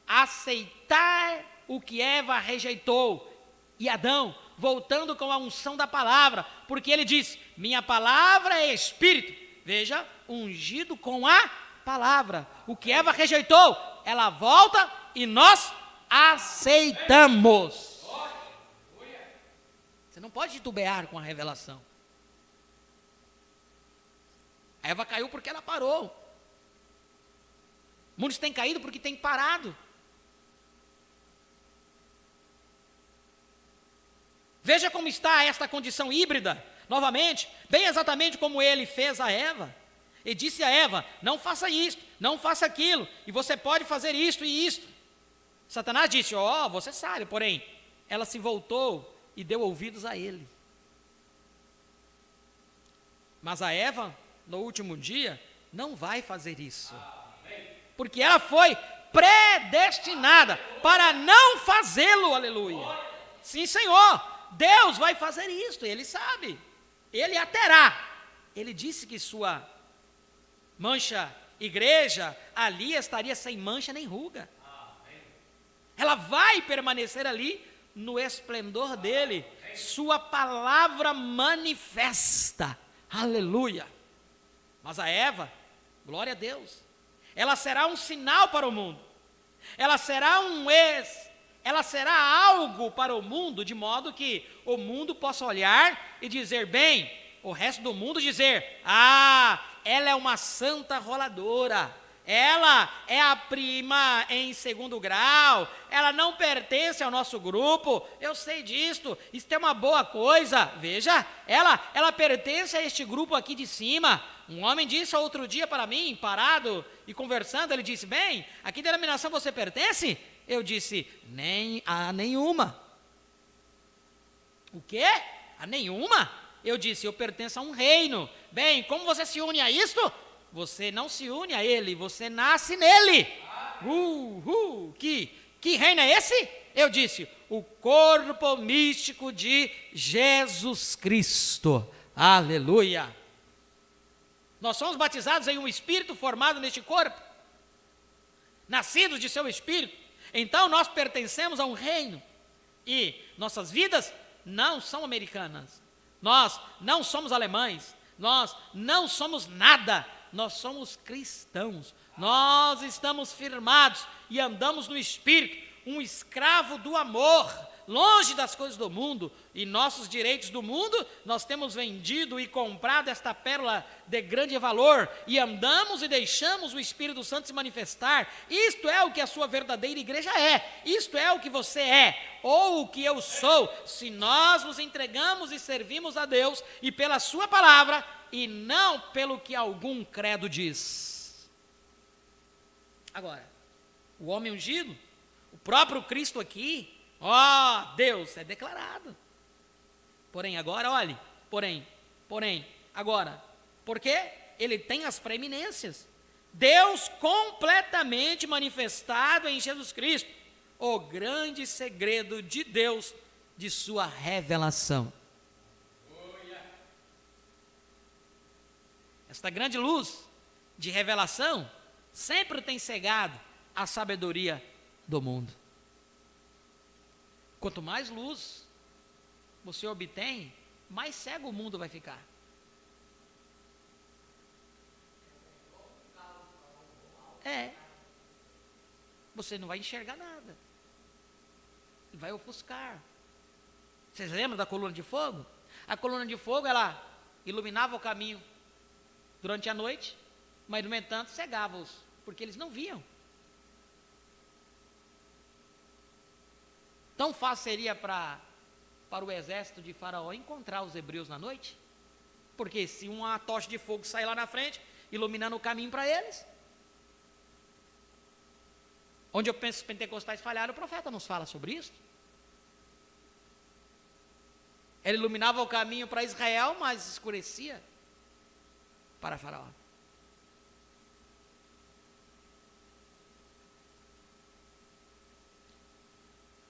Aceitar o que Eva rejeitou, e Adão, voltando com a unção da palavra, porque ele diz: minha palavra é espírito. Veja, ungido com a palavra. O que Eva rejeitou, ela volta e nós aceitamos. Você não pode titubear com a revelação. A Eva caiu porque ela parou. Muitos têm caído porque têm parado. Veja como está esta condição híbrida, novamente, bem exatamente como ele fez a Eva. E disse a Eva: não faça isto, não faça aquilo, e você pode fazer isto e isto. Satanás disse: você sabe, porém, ela se voltou e deu ouvidos a ele. Mas a Eva, no último dia, não vai fazer isso. Porque ela foi predestinada para não fazê-lo, aleluia. Sim, Senhor. Deus vai fazer isso, ele sabe, ele a terá. Ele disse que sua mancha igreja ali estaria sem mancha nem ruga. Ela vai permanecer ali no esplendor dele. Sua palavra manifesta, aleluia. Mas a Eva, glória a Deus, ela será um sinal para o mundo. Ela será algo para o mundo, de modo que o mundo possa olhar e dizer, bem, o resto do mundo dizer: ela é uma santa roladora, ela é a prima em segundo grau, ela não pertence ao nosso grupo, eu sei disto, isso é uma boa coisa. Veja, ela pertence a este grupo aqui de cima. Um homem disse outro dia para mim, parado e conversando, ele disse: bem, a que denominação você pertence? Eu disse: nem a nenhuma. O quê? A nenhuma? Eu disse: eu pertenço a um reino. Bem, como você se une a isto? Você não se une a ele, você nasce nele. Que reino é esse? Eu disse: o corpo místico de Jesus Cristo. Aleluia. Nós somos batizados em um espírito formado neste corpo, nascidos de seu espírito. Então nós pertencemos a um reino, e nossas vidas não são americanas, nós não somos alemães, nós não somos nada, nós somos cristãos, nós estamos firmados e andamos no Espírito, um escravo do amor, longe das coisas do mundo, e nossos direitos do mundo, nós temos vendido e comprado esta pérola de grande valor, e andamos e deixamos o Espírito Santo se manifestar. Isto é o que a sua verdadeira igreja é, isto é o que você é, ou o que eu sou, se nós nos entregamos e servimos a Deus, e pela sua palavra, e não pelo que algum credo diz. Agora, o homem ungido, o próprio Cristo aqui, Deus é declarado. Porém, agora, olhe, agora, porque ele tem as preeminências. Deus completamente manifestado em Jesus Cristo, o grande segredo de Deus, de sua revelação. Esta grande luz de revelação sempre tem cegado a sabedoria do mundo. Quanto mais luz você obtém, mais cego o mundo vai ficar. Você não vai enxergar nada. Vai ofuscar. Vocês lembram da coluna de fogo? A coluna de fogo, ela iluminava o caminho durante a noite, mas, no entanto, cegava-os, porque eles não viam. Tão fácil seria para o exército de Faraó encontrar os hebreus na noite? Porque se uma tocha de fogo sair lá na frente, iluminando o caminho para eles, onde eu penso que os pentecostais falharam, o profeta nos fala sobre isso. Ele iluminava o caminho para Israel, mas escurecia para Faraó.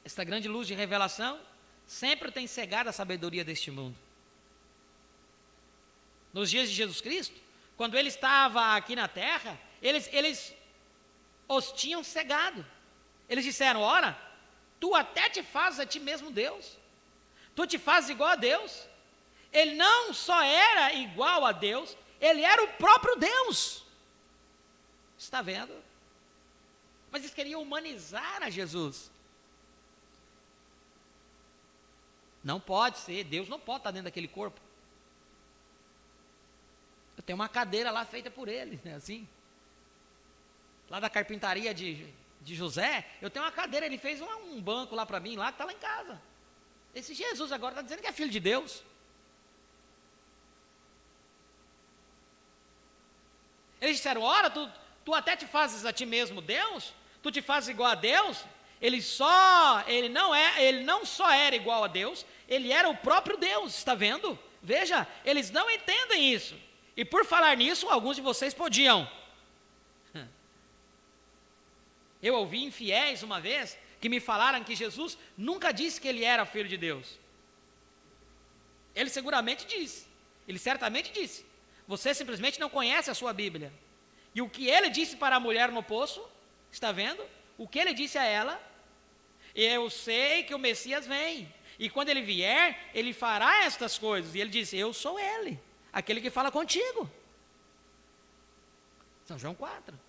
Esta grande luz de revelação sempre tem cegado a sabedoria deste mundo. Nos dias de Jesus Cristo, quando ele estava aqui na terra, eles os tinham cegado. Eles disseram: ora, tu até te fazes a ti mesmo Deus. Tu te fazes igual a Deus. Ele não só era igual a Deus, ele era o próprio Deus. Está vendo? Mas eles queriam humanizar a Jesus. Não pode ser, Deus não pode estar dentro daquele corpo. Eu tenho uma cadeira lá feita por ele, né, assim. Lá da carpintaria de José, eu tenho uma cadeira, ele fez um banco lá para mim, lá que está lá em casa. Esse Jesus agora está dizendo que é filho de Deus. Eles disseram: ora, tu até te fazes a ti mesmo Deus? Tu te fazes igual a Deus? Ele não só era igual a Deus, ele era o próprio Deus, está vendo? Veja, eles não entendem isso. E por falar nisso, alguns de vocês podiam. Eu ouvi infiéis uma vez que me falaram que Jesus nunca disse que ele era filho de Deus. Ele seguramente disse, ele certamente disse. Você simplesmente não conhece a sua Bíblia. E o que ele disse para a mulher no poço, está vendo? O que ele disse a ela: eu sei que o Messias vem, e quando ele vier, ele fará estas coisas. E ele disse: eu sou ele, aquele que fala contigo. São João 4.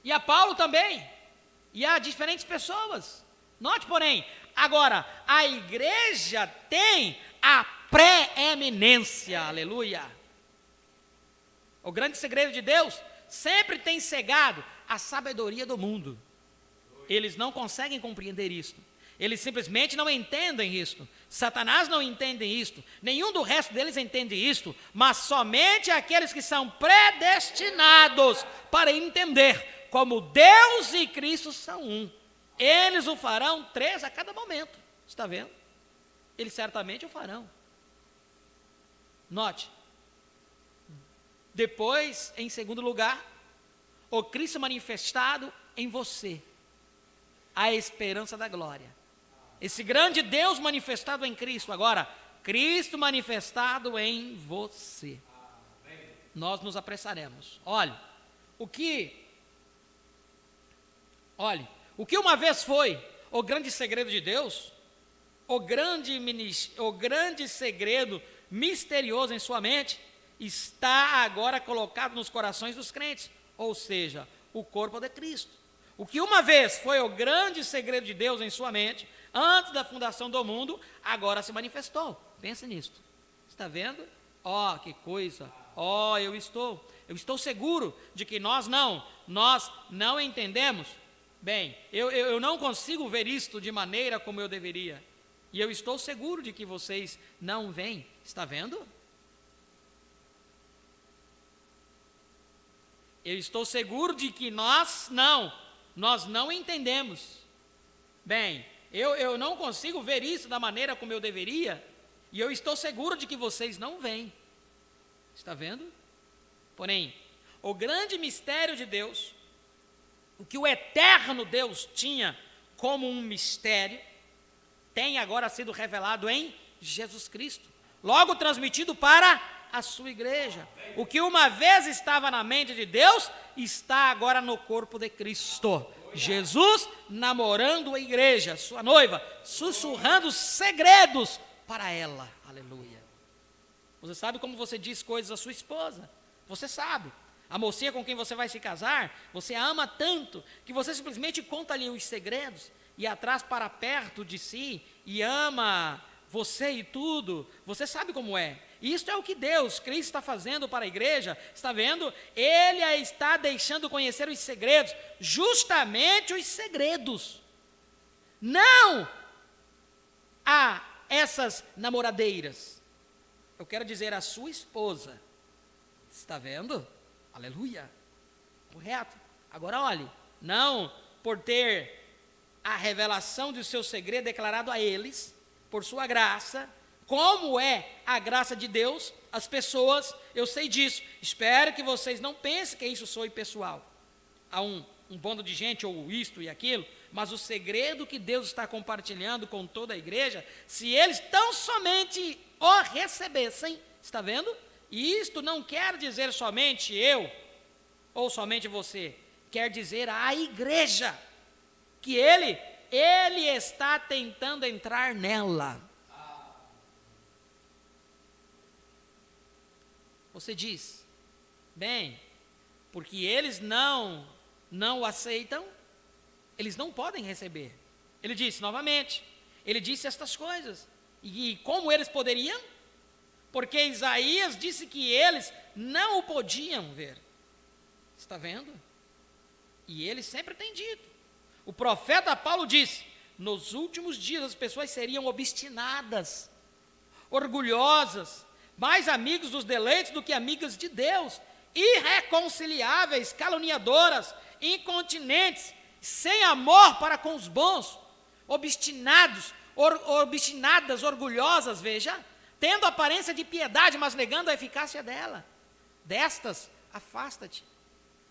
E a Paulo também, e a diferentes pessoas. Note, porém, agora, a igreja tem a preeminência, aleluia. O grande segredo de Deus sempre tem cegado a sabedoria do mundo. Eles não conseguem compreender isto. Eles simplesmente não entendem isto. Satanás não entende isto. Nenhum do resto deles entende isto. Mas somente aqueles que são predestinados para entender como Deus e Cristo são um. Eles o farão 3 a cada momento. Está vendo? Eles certamente o farão. Note. Depois, em segundo lugar, o Cristo manifestado em você. A esperança da glória. Esse grande Deus manifestado em Cristo. Agora, Cristo manifestado em você. Nós nos apressaremos. Olhe, o que uma vez foi o grande segredo de Deus, o grande segredo misterioso em sua mente, está agora colocado nos corações dos crentes, ou seja, o corpo de Cristo. O que uma vez foi o grande segredo de Deus em sua mente, antes da fundação do mundo, agora se manifestou. Pense nisto. Está vendo? Que coisa. Eu estou seguro de que nós não entendemos. Bem, eu não consigo ver isto de maneira como eu deveria. E eu estou seguro de que vocês não veem. Está vendo? Eu estou seguro de que nós não entendemos. Bem, eu não consigo ver isso da maneira como eu deveria, e eu estou seguro de que vocês não veem. Está vendo? Porém, o grande mistério de Deus, o que o eterno Deus tinha como um mistério, tem agora sido revelado em Jesus Cristo, logo transmitido para a sua igreja. O que uma vez estava na mente de Deus, está agora no corpo de Cristo. Jesus namorando a igreja, sua noiva, sussurrando segredos para ela. Aleluia. Você sabe como você diz coisas à sua esposa? Você sabe. A mocinha com quem você vai se casar, você a ama tanto, que você simplesmente conta-lhe os segredos, e a traz para perto de si, e ama você e tudo. Você sabe como é. Isso é o que Deus, Cristo, está fazendo para a igreja. Está vendo? Ele a está deixando conhecer os segredos, justamente os segredos. Não a essas namoradeiras. Eu quero dizer a sua esposa. Está vendo? Aleluia. Correto. Agora olhe, não por ter a revelação do seu segredo declarado a eles, por sua graça, como é a graça de Deus, as pessoas, eu sei disso, espero que vocês não pensem que isso soe pessoal, a um bando de gente, ou isto e aquilo, mas o segredo que Deus está compartilhando com toda a igreja, se eles tão somente o recebessem, está vendo? E isto não quer dizer somente eu, ou somente você, quer dizer a igreja, que ele está tentando entrar nela. Você diz, bem, porque eles não o aceitam, eles não podem receber. Ele disse novamente, ele disse estas coisas, e como eles poderiam? Porque Isaías disse que eles não o podiam ver. Está vendo? E ele sempre tem dito. O profeta Paulo disse, nos últimos dias as pessoas seriam obstinadas, orgulhosas, mais amigos dos deleites do que amigas de Deus, irreconciliáveis, caluniadoras, incontinentes, sem amor para com os bons, obstinadas, orgulhosas, veja, tendo aparência de piedade, mas negando a eficácia dela. Destas, afasta-te,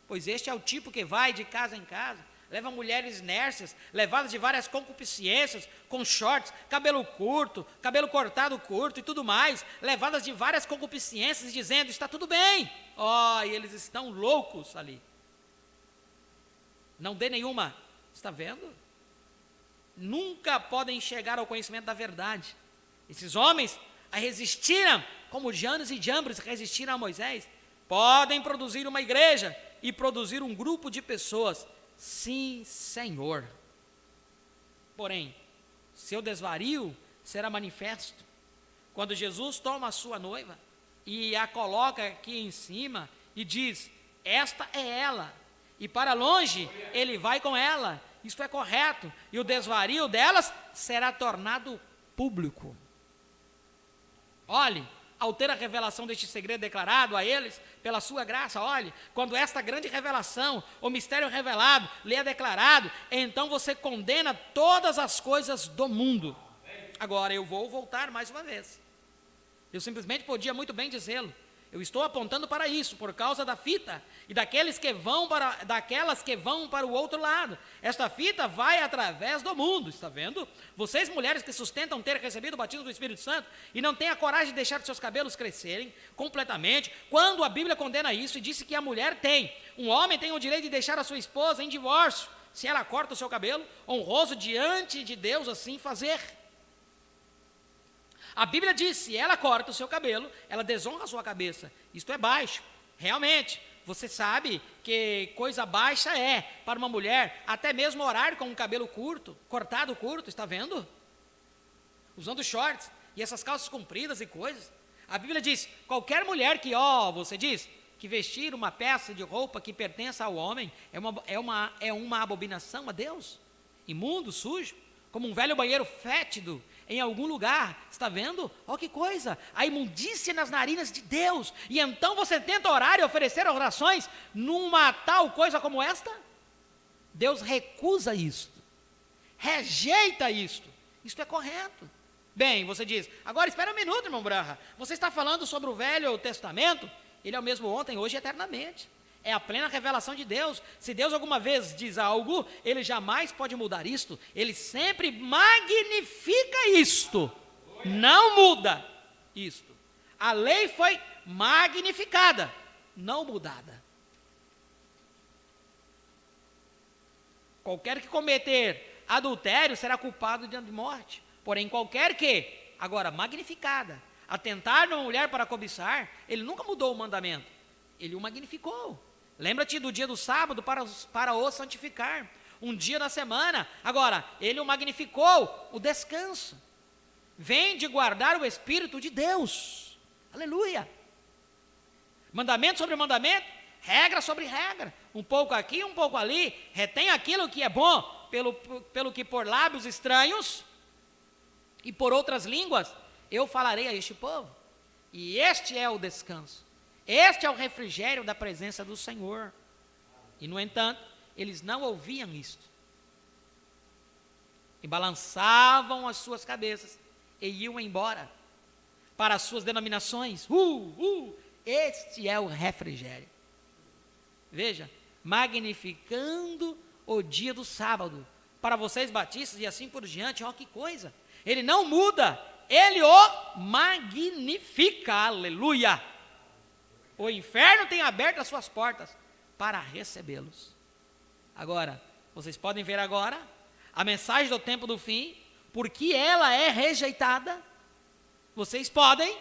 pois este é o tipo que vai de casa em casa, leva mulheres inércias, levadas de várias concupiscências, com shorts, cabelo curto, cabelo cortado curto e tudo mais, levadas de várias concupiscências, dizendo, está tudo bem. E eles estão loucos ali. Não dê nenhuma, está vendo? Nunca podem chegar ao conhecimento da verdade. Esses homens resistiram, como Janes e Jambres resistiram a Moisés, podem produzir uma igreja e produzir um grupo de pessoas. Sim, Senhor. Porém, seu desvario será manifesto quando Jesus toma a sua noiva e a coloca aqui em cima e diz, esta é ela, e para longe ele vai com ela, isto é correto, e o desvario delas será tornado público. Olhe, ao ter a revelação deste segredo declarado a eles, pela sua graça, olhe, quando esta grande revelação, o mistério revelado, lhe é declarado, então você condena todas as coisas do mundo. Agora eu vou voltar mais uma vez. Eu simplesmente podia muito bem dizê-lo. Eu estou apontando para isso, por causa da fita, e daquelas que vão para o outro lado. Esta fita vai através do mundo, está vendo? Vocês mulheres que sustentam ter recebido o batismo do Espírito Santo, e não têm a coragem de deixar seus cabelos crescerem completamente, quando a Bíblia condena isso, e disse que a mulher um homem tem o direito de deixar a sua esposa em divórcio, se ela corta o seu cabelo, honroso diante de Deus assim fazer. A Bíblia diz, se ela corta o seu cabelo, ela desonra a sua cabeça. Isto é baixo. Realmente, você sabe que coisa baixa é para uma mulher, até mesmo orar com um cabelo curto, cortado curto, está vendo? Usando shorts e essas calças compridas e coisas. A Bíblia diz, qualquer mulher que, você diz, que vestir uma peça de roupa que pertença ao homem é uma abominação a Deus, imundo, sujo, como um velho banheiro fétido em algum lugar, está vendo? Que coisa, a imundícia nas narinas de Deus, e então você tenta orar e oferecer orações numa tal coisa como esta? Deus recusa isto, rejeita isto é correto. Bem, você diz, agora espera um minuto, irmão Braha, você está falando sobre o Velho Testamento, ele é o mesmo ontem, hoje e eternamente. É a plena revelação de Deus. Se Deus alguma vez diz algo, ele jamais pode mudar isto. Ele sempre magnifica isto. Não muda isto. A lei foi magnificada, não mudada. Qualquer que cometer adultério será culpado de morte. Porém, qualquer que, agora magnificada, atentar numa mulher para cobiçar, ele nunca mudou o mandamento. ele o magnificou. Lembra-te do dia do sábado para o santificar. Um dia da semana. Agora, ele o magnificou, o descanso. Vem de guardar o Espírito de Deus. Aleluia. Mandamento sobre mandamento, regra sobre regra. Um pouco aqui, um pouco ali. Retém aquilo que é bom, pelo que por lábios estranhos e por outras línguas eu falarei a este povo. E este é o descanso. Este é o refrigério da presença do Senhor. E no entanto, eles não ouviam isto. E balançavam as suas cabeças e iam embora para as suas denominações. Este é o refrigério. Veja, magnificando o dia do sábado. Para vocês batistas e assim por diante, ó que coisa. Ele não muda, ele o magnifica, aleluia. O inferno tem aberto as suas portas para recebê-los. Agora, vocês podem ver agora a mensagem do tempo do fim, porque ela é rejeitada. Vocês podem,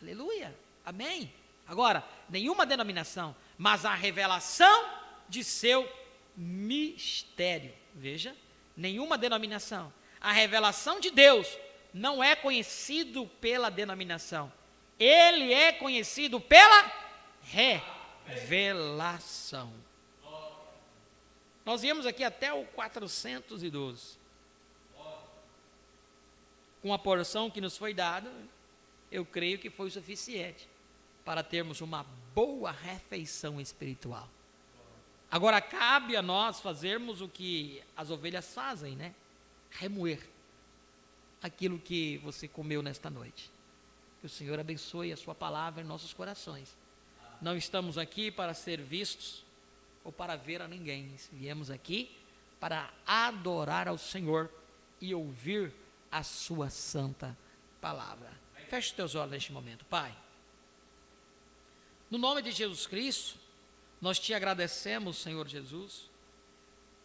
aleluia, amém. Agora, nenhuma denominação, mas a revelação de seu mistério. Veja, nenhuma denominação. A revelação de Deus não é conhecido pela denominação. Ele é conhecido pela revelação. Nós viemos aqui até o 412. Com a porção que nos foi dada, eu creio que foi o suficiente para termos uma boa refeição espiritual. Agora cabe a nós fazermos o que as ovelhas fazem, né? Remoer aquilo que você comeu nesta noite. Que o Senhor abençoe a sua palavra em nossos corações. Não estamos aqui para ser vistos ou para ver a ninguém. Viemos aqui para adorar ao Senhor e ouvir a sua santa palavra. Feche os teus olhos neste momento, Pai. No nome de Jesus Cristo, nós te agradecemos, Senhor Jesus,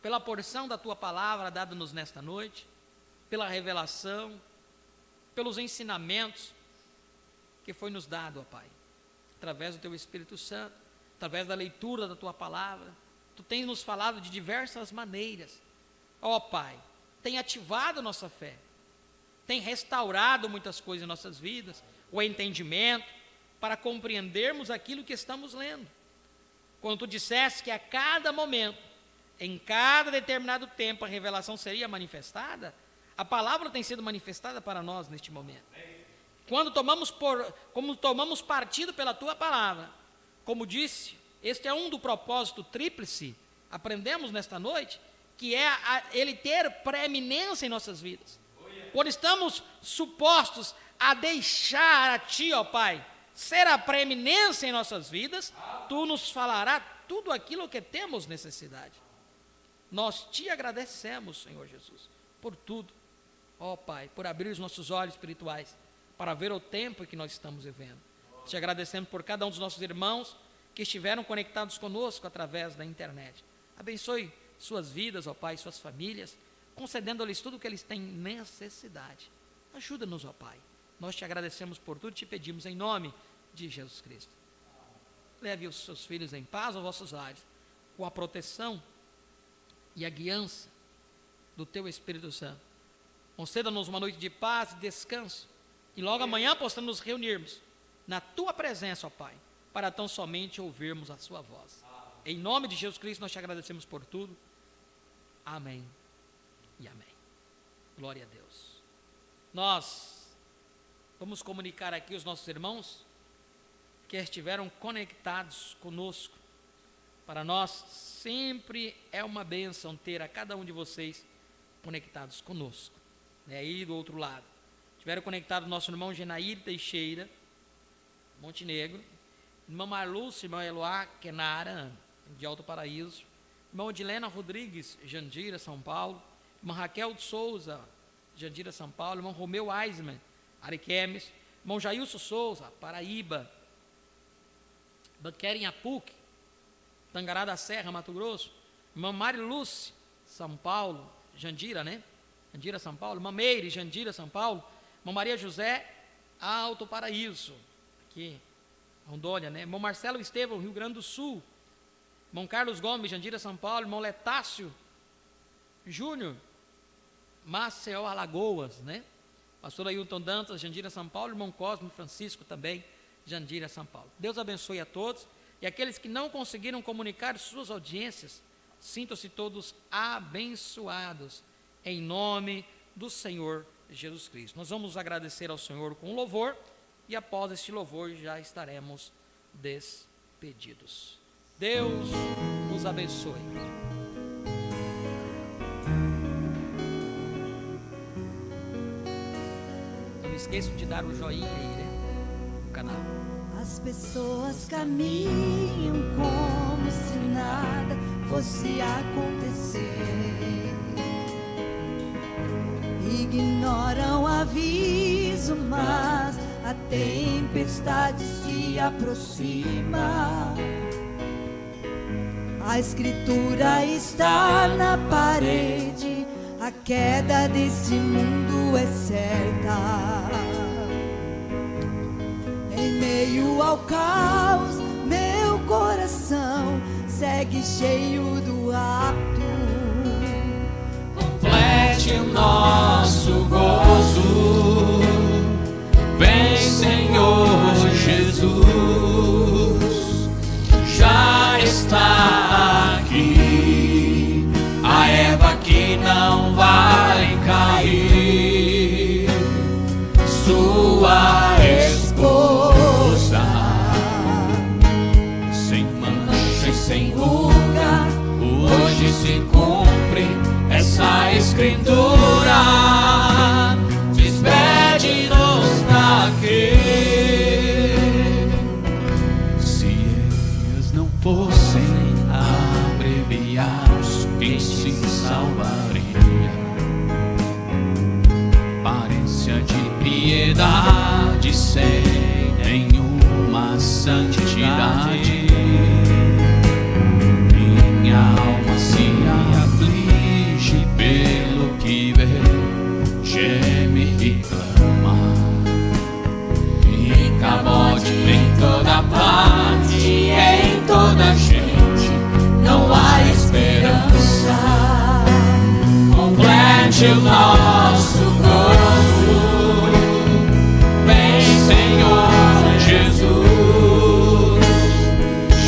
pela porção da tua palavra dada-nos nesta noite, pela revelação, pelos ensinamentos que foi nos dado, ó Pai, através do teu Espírito Santo, através da leitura da tua palavra. Tu tens nos falado de diversas maneiras, ó Pai, tem ativado nossa fé, tem restaurado muitas coisas em nossas vidas, o entendimento, para compreendermos aquilo que estamos lendo. Quando tu disseste que a cada momento, em cada determinado tempo, a revelação seria manifestada, a palavra tem sido manifestada para nós neste momento. Como tomamos partido pela tua palavra, como disse, este é um do propósito tríplice, aprendemos nesta noite, que é ele ter preeminência em nossas vidas. Quando estamos supostos a deixar a ti, ó Pai, ser a preeminência em nossas vidas, tu nos falarás tudo aquilo que temos necessidade. Nós te agradecemos, Senhor Jesus, por tudo, ó Pai, por abrir os nossos olhos espirituais, para ver o tempo que nós estamos vivendo. Te agradecemos por cada um dos nossos irmãos que estiveram conectados conosco através da internet. Abençoe suas vidas, ó Pai, suas famílias, concedendo-lhes tudo o que eles têm necessidade. Ajuda-nos, ó Pai. Nós te agradecemos por tudo e te pedimos em nome de Jesus Cristo. Leve os seus filhos em paz aos vossos lares, com a proteção e a guiança do teu Espírito Santo. Conceda-nos uma noite de paz e descanso, e logo amanhã possamos nos reunirmos na tua presença, ó Pai, para tão somente ouvirmos a sua voz. Em nome de Jesus Cristo nós te agradecemos por tudo. Amém e amém. Glória a Deus. Nós vamos comunicar aqui os nossos irmãos que estiveram conectados conosco. Para nós sempre é uma bênção ter a cada um de vocês conectados conosco. Aí do outro lado, estiveram conectados nosso irmão Genair Teixeira, Montenegro, irmã Marlúcia, irmã Eloá Kenara, de Alto Paraíso, irmão Odilena Rodrigues, Jandira, São Paulo, irmã Raquel de Souza, Jandira, São Paulo, irmão Romeu Eisman, Ariquemes, irmão Jailson Souza, Paraíba, Banquera em Apuc, Tangará da Serra, Mato Grosso, irmã Marilúcia, São Paulo, Jandira, né? Jandira, São Paulo, irmã Meire, Jandira, São Paulo, irmã Maria José, Alto Paraíso, aqui, Rondônia, né? Irmão Marcelo Estevão, Rio Grande do Sul. Irmão Carlos Gomes, Jandira, São Paulo. Irmão Letácio Júnior, Maceió, Alagoas, né? Pastor Ailton Dantas, Jandira, São Paulo. Irmão Cosme Francisco também, Jandira, São Paulo. Deus abençoe a todos. E aqueles que não conseguiram comunicar suas audiências, sintam-se todos abençoados, em nome do Senhor Jesus Cristo. Nós vamos agradecer ao Senhor com louvor, e após este louvor já estaremos despedidos. Deus nos abençoe. Não esqueçam de dar o joinha aí, né, no canal. As pessoas caminham como se nada fosse acontecer, ignoram o aviso, mas a tempestade se aproxima. A escritura está na parede, a queda desse mundo é certa. Em meio ao caos, meu coração segue cheio do apto. Complete o nosso gozo, vem Senhor Jesus, já está aqui a erva que não vai cair, sua esposa, sem mancha e sem ruga, hoje se cumpre essa escritura. Despede-nos daqui. Se eles não fossem abreviados, quem se salvaria? Aparência de piedade sem nenhuma santidade. Minha alma se aflige pelo que vê, geme e clama. Fica morte em toda parte, em toda gente, não há esperança. Complete o nosso gozo, vem Senhor Jesus,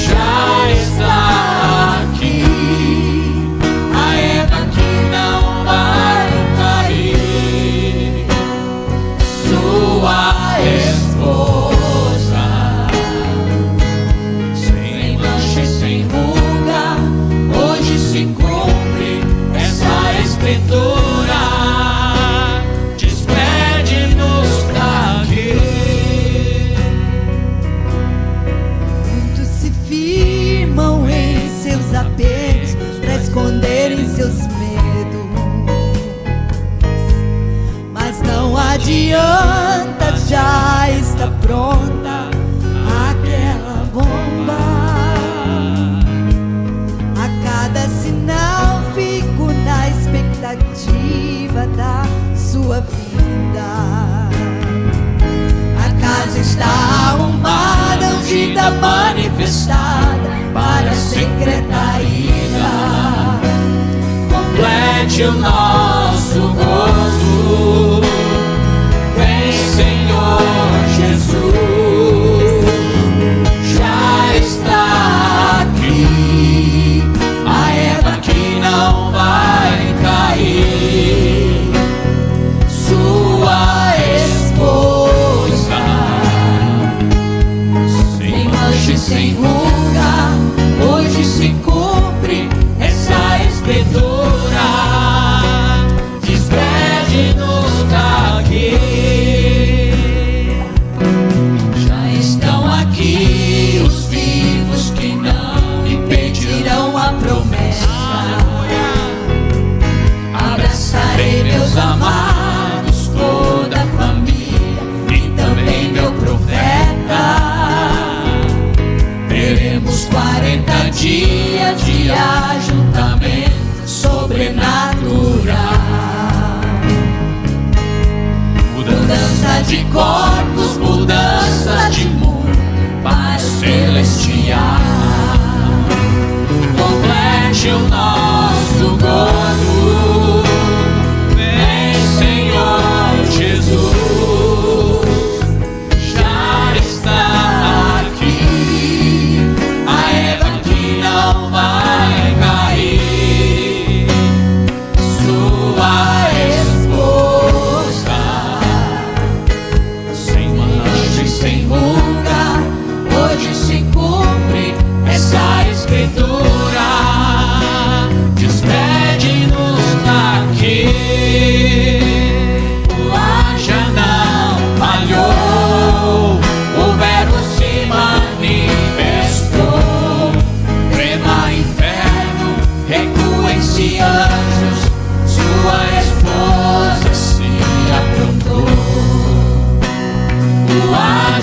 já está aqui a erva que não vai cair, sua esposa, sem mancha e sem ruga, hoje se cumpre essa escritura. Despede-nos daqui. Muitos se firmam em seus apegos para esconderem seus medos, mas não adianta, já está pronta aquela bomba. A cada sinal fico na expectativa da sua vinda. A casa está arrumada, ungida, manifestada para a secreta ida. Complete o nosso gozo, vem Senhor Jesus, já está aqui a erva que não vai cair, sua esposa, sem mancha e sem ruga, hoje se cumpre essa escritura. Despede-nos daqui. Já estão aqui os vivos que não impedirão a promessa. Abraçarei meus amados, toda a família e também meu profeta. Teremos 40 dias de ajuntamento sobrenatural, mudança de corpos, mudança de mundo.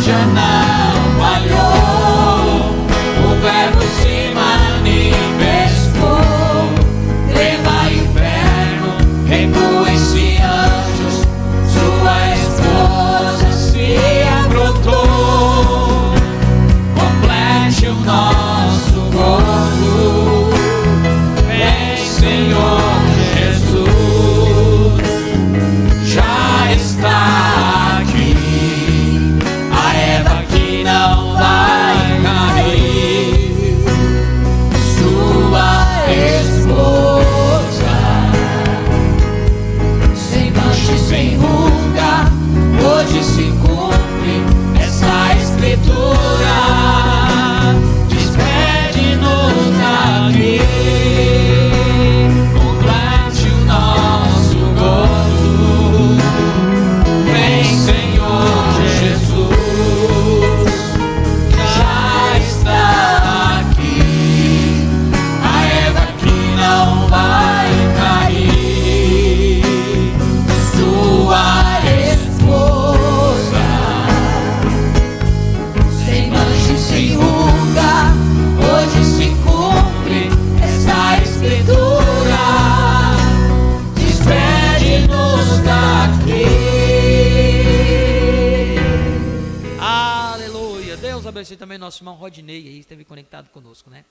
estratégia não falhou. O verbo se manifestou. Treva inferno, recuem-se anjos. Sua esposa se aprontou. Complete o nosso gozo. Vem, Senhor Jesus. Já está aqui a Eva que não vai cair, sua esposa, sem mancha e sem ruga. Hoje se cumpre essa escritura. Despede-nos daqui. Complete o nosso gozo. Vem, Senhor Jesus. Já está aqui a Eva que não vai cair, sua esposa, sem mancha e sem ruga. Hoje se cumpre essa escritura. Despede-nos daqui. Aleluia. Deus abençoe também nosso irmão Rodinei aí, esteve conectado conosco, né?